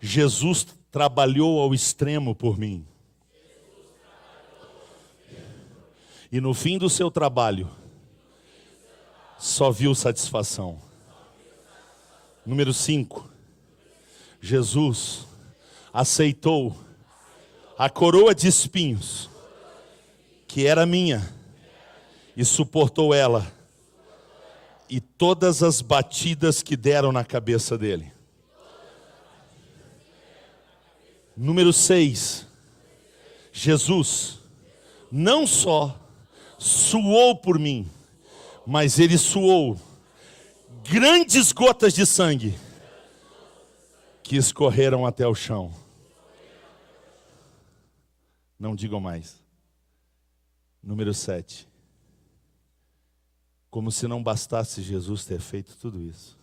Speaker 1: Jesus trabalhou ao extremo por mim. E no fim do seu trabalho, só viu satisfação. Número 5, Jesus aceitou a coroa de espinhos, que era minha, e suportou ela. E todas as batidas que deram na cabeça dele. Número 6. Jesus não só suou por mim, mas ele suou grandes gotas de sangue que escorreram até o chão. Não digam mais. Número 7. Como se não bastasse Jesus ter feito tudo isso,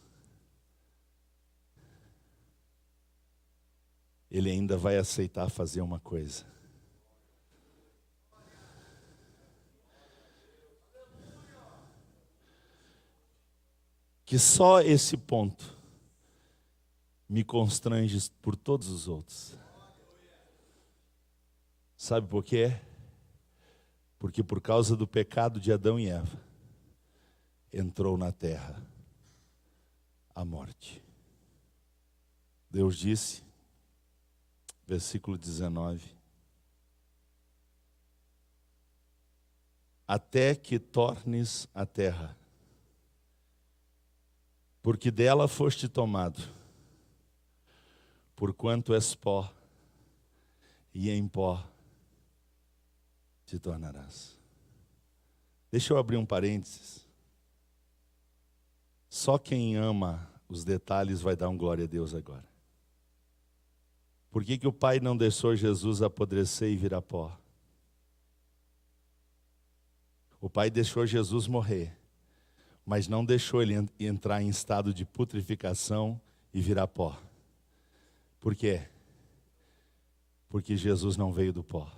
Speaker 1: Ele ainda vai aceitar fazer uma coisa. Que só esse ponto me constrange por todos os outros. Sabe por quê? Porque por causa do pecado de Adão e Eva, entrou na terra a morte. Deus disse, versículo 19: até que tornes a terra, porque dela foste tomado, porquanto és pó, e em pó te tornarás. Deixa eu abrir um parênteses. Só quem ama os detalhes vai dar um glória a Deus agora. Por que o Pai não deixou Jesus apodrecer e virar pó? O Pai deixou Jesus morrer, mas não deixou ele entrar em estado de putrificação e virar pó. Por quê? Porque Jesus não veio do pó.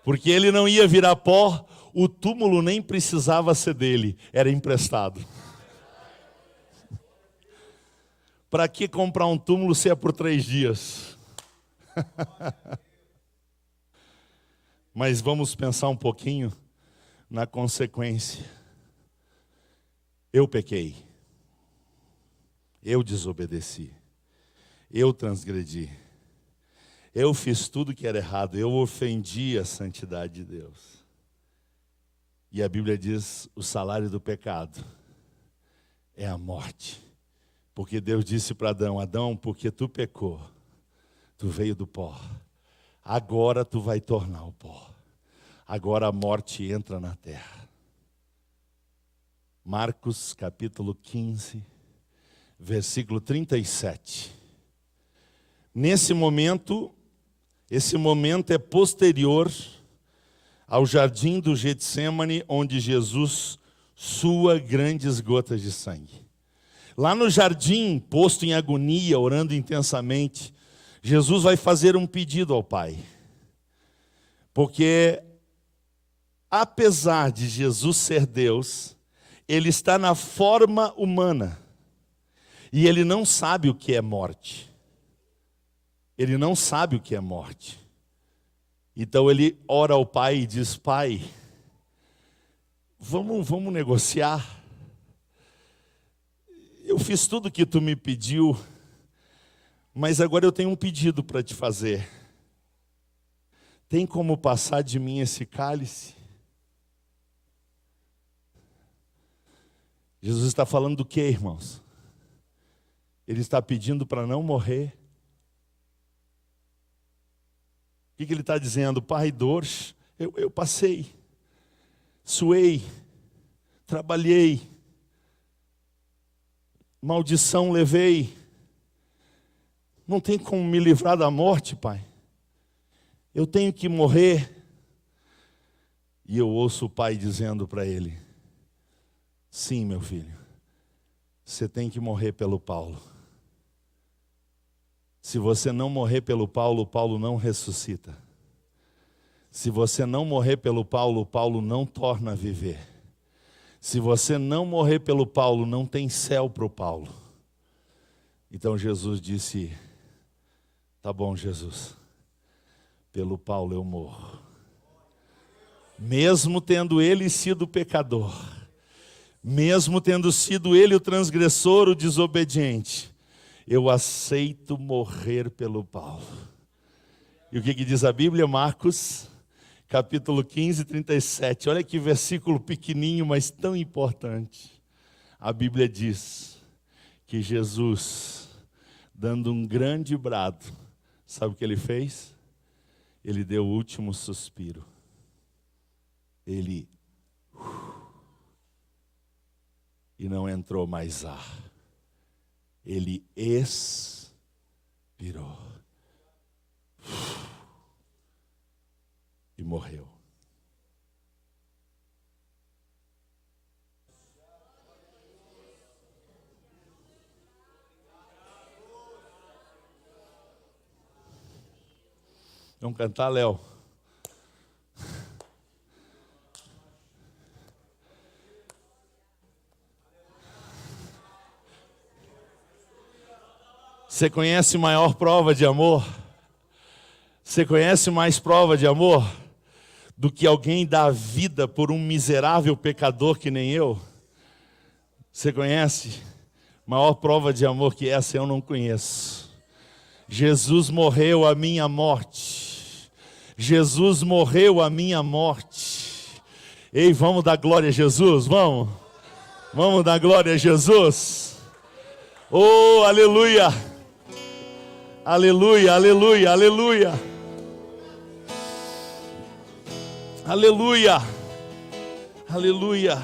Speaker 1: Porque ele não ia virar pó, o túmulo nem precisava ser dele, era emprestado. Para que comprar um túmulo se é por 3 dias? Mas vamos pensar um pouquinho na consequência. Eu pequei, eu desobedeci, eu transgredi, eu fiz tudo que era errado, eu ofendi a santidade de Deus. E a Bíblia diz, o salário do pecado é a morte. Porque Deus disse para Adão, Adão, porque tu pecou, tu veio do pó, agora tu vai tornar o pó. Agora a morte entra na terra. Marcos capítulo 15, versículo 37. Nesse momento, esse momento é posterior ao jardim do Getsêmani, onde Jesus sua grandes gotas de sangue. Lá no jardim, posto em agonia, orando intensamente, Jesus vai fazer um pedido ao Pai. Porque, apesar de Jesus ser Deus, ele está na forma humana. E ele não sabe o que é morte. Ele não sabe o que é morte. Então ele ora ao Pai e diz: Pai, vamos negociar. Eu fiz tudo o que tu me pediu, mas agora eu tenho um pedido para te fazer. Tem como passar de mim esse cálice? Jesus está falando do que, irmãos? Ele está pedindo para não morrer. O que ele está dizendo? Pai, dores, eu passei, suei, trabalhei, maldição levei. Não tem como me livrar da morte, Pai. Eu tenho que morrer. E eu ouço o Pai dizendo para ele: sim, meu filho, você tem que morrer pelo Paulo. Se você não morrer pelo Paulo, o Paulo não ressuscita. Se você não morrer pelo Paulo, o Paulo não torna a viver. Se você não morrer pelo Paulo, não tem céu para o Paulo. Então Jesus disse: tá bom, Jesus, pelo Paulo eu morro. Mesmo tendo ele sido pecador, mesmo tendo sido ele o transgressor, o desobediente, eu aceito morrer pelo Paulo. E o que diz a Bíblia? Marcos, capítulo 15, 37. Olha que versículo pequenininho, mas tão importante. A Bíblia diz que Jesus, dando um grande brado, sabe o que ele fez? Ele deu o último suspiro. Ele... e não entrou mais ar. Ele expirou. E morreu. Vamos cantar, Léo? Você conhece maior prova de amor? Você conhece mais prova de amor do que alguém dar a vida por um miserável pecador que nem eu? Você conhece? Maior prova de amor que essa eu não conheço. Jesus morreu a minha morte. Jesus morreu a minha morte. Ei, vamos dar glória a Jesus? Vamos? Vamos dar glória a Jesus? Oh, aleluia! Aleluia, aleluia, aleluia. Aleluia. Aleluia.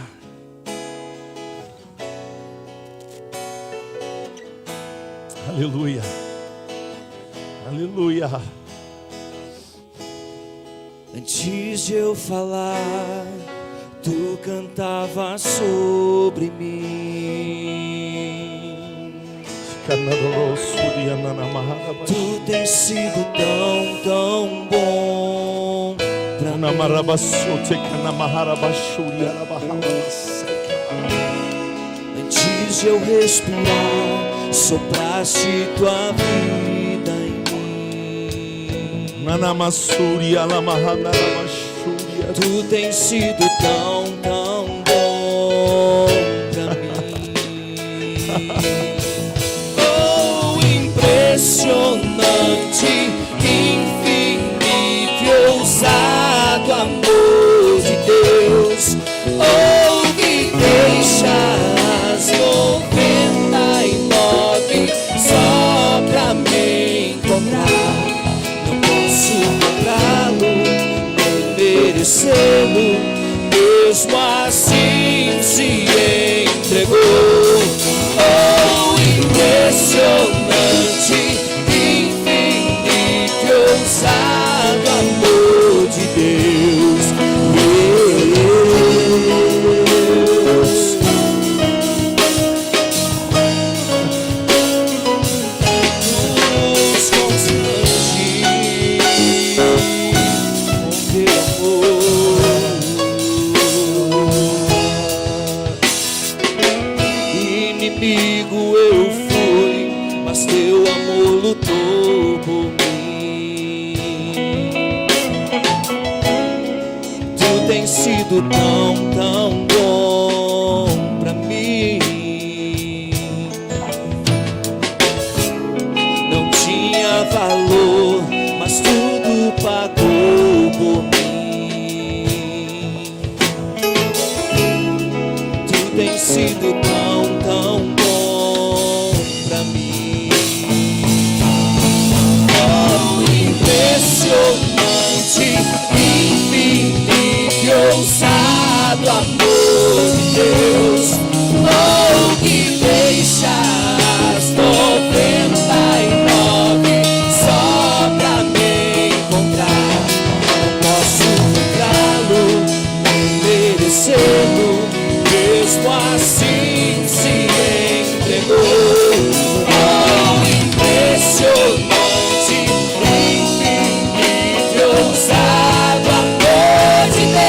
Speaker 1: Aleluia. Aleluia.
Speaker 2: Antes de eu falar, tu cantava sobre mim. Tu tens sido tão, tão bom pra mim. Antes de eu respirar, sopraste tua vida em mim. Tu tens sido tão, tão bom pra mim. Impressionante, infinito e ousado amor de Deus. Oh, que deixa as 99 só pra me encontrar. Não posso comprá-lo, nem merecê-lo, mesmo assim se entregou. Oh, impressionante, infinito sido tão, tão bom pra mim. Não tinha valor, mas tudo pagou por mim. Tu tens sido tão, tão bom pra mim. Oh, impressionante, infinito e ousado amor de Deus. Oh, que deixa as 99 só pra me encontrar. Não posso comprá-lo, nem merecê-lo, mesmo assim se entregou. Oh, impressionante, infinito e ousado amor de Deus.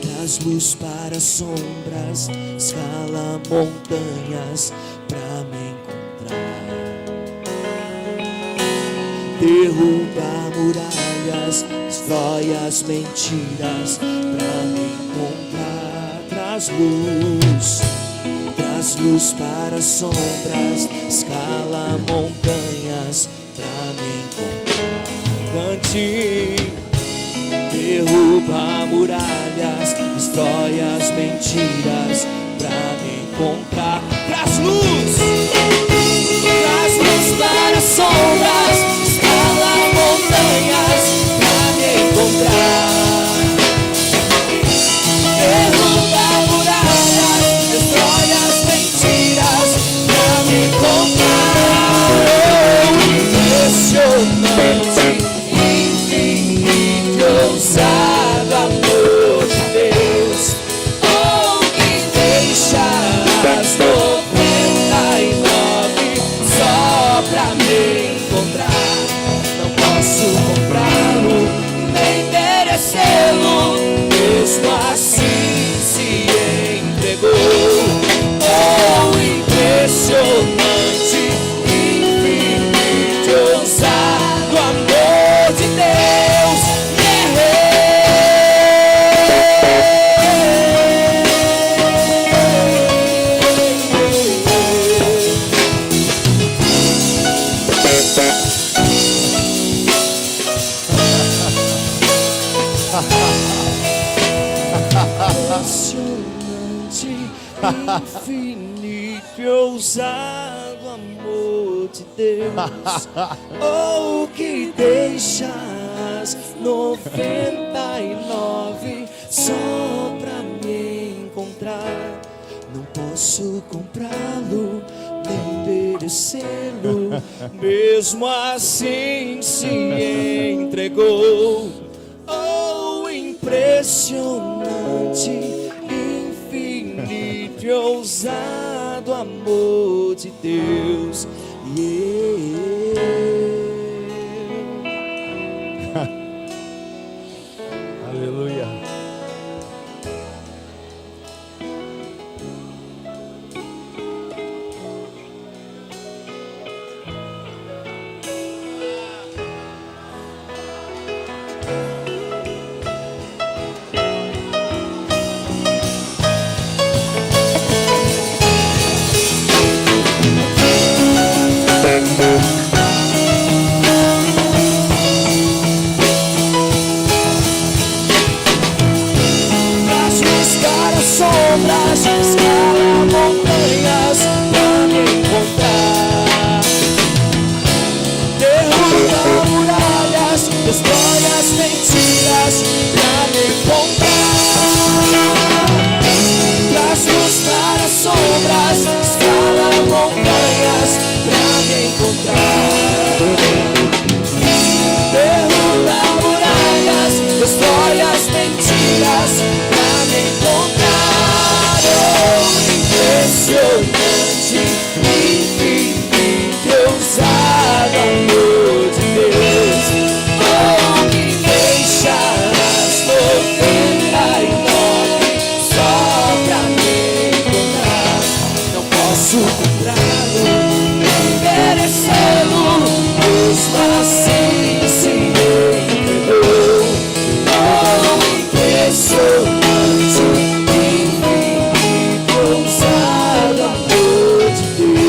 Speaker 2: Traz luz para sombras, escala montanhas pra me encontrar. Derruba muralhas, destrói as mentiras pra me encontrar. Traz luz para sombras, escala montanhas pra me encontrar. Cante. Derruba muralhas, destrói as mentiras pra me encontrar. Traz luz para sombras, escala montanhas pra me encontrar. Derruba muralhas, destrói as mentiras pra me encontrar. Impressionante, infinito, ousado amor de Deus. Oh, que deixa as 99 só pra me encontrar. Não posso comprá-lo, nem merecê-lo, mesmo assim se entregou. Oh, impressionante, infinito, ousado amor de Deus. Impressionante, infinito e ousado amor de Deus. Oh, que deixa as 99 só pra me encontrar. Não posso comprá-lo, nem merecê-lo, mesmo assim se entregou. Oh, impressionante, infinito e ousado amor de Deus.
Speaker 1: Aleluia.
Speaker 2: Sombras, escala montanhas pra me encontrar. Derruba muralhas, destrói as mentiras pra me encontrar. Traz luz para sombras, escala montanhas pra me encontrar. Derruba muralhas, destrói as mentiras pra me encontrar. Impressionante, infinito, ousado amor de Deus. assim se entregou. Oh, impressionante, infinito, ousado amor de Deus.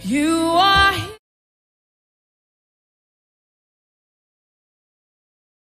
Speaker 3: You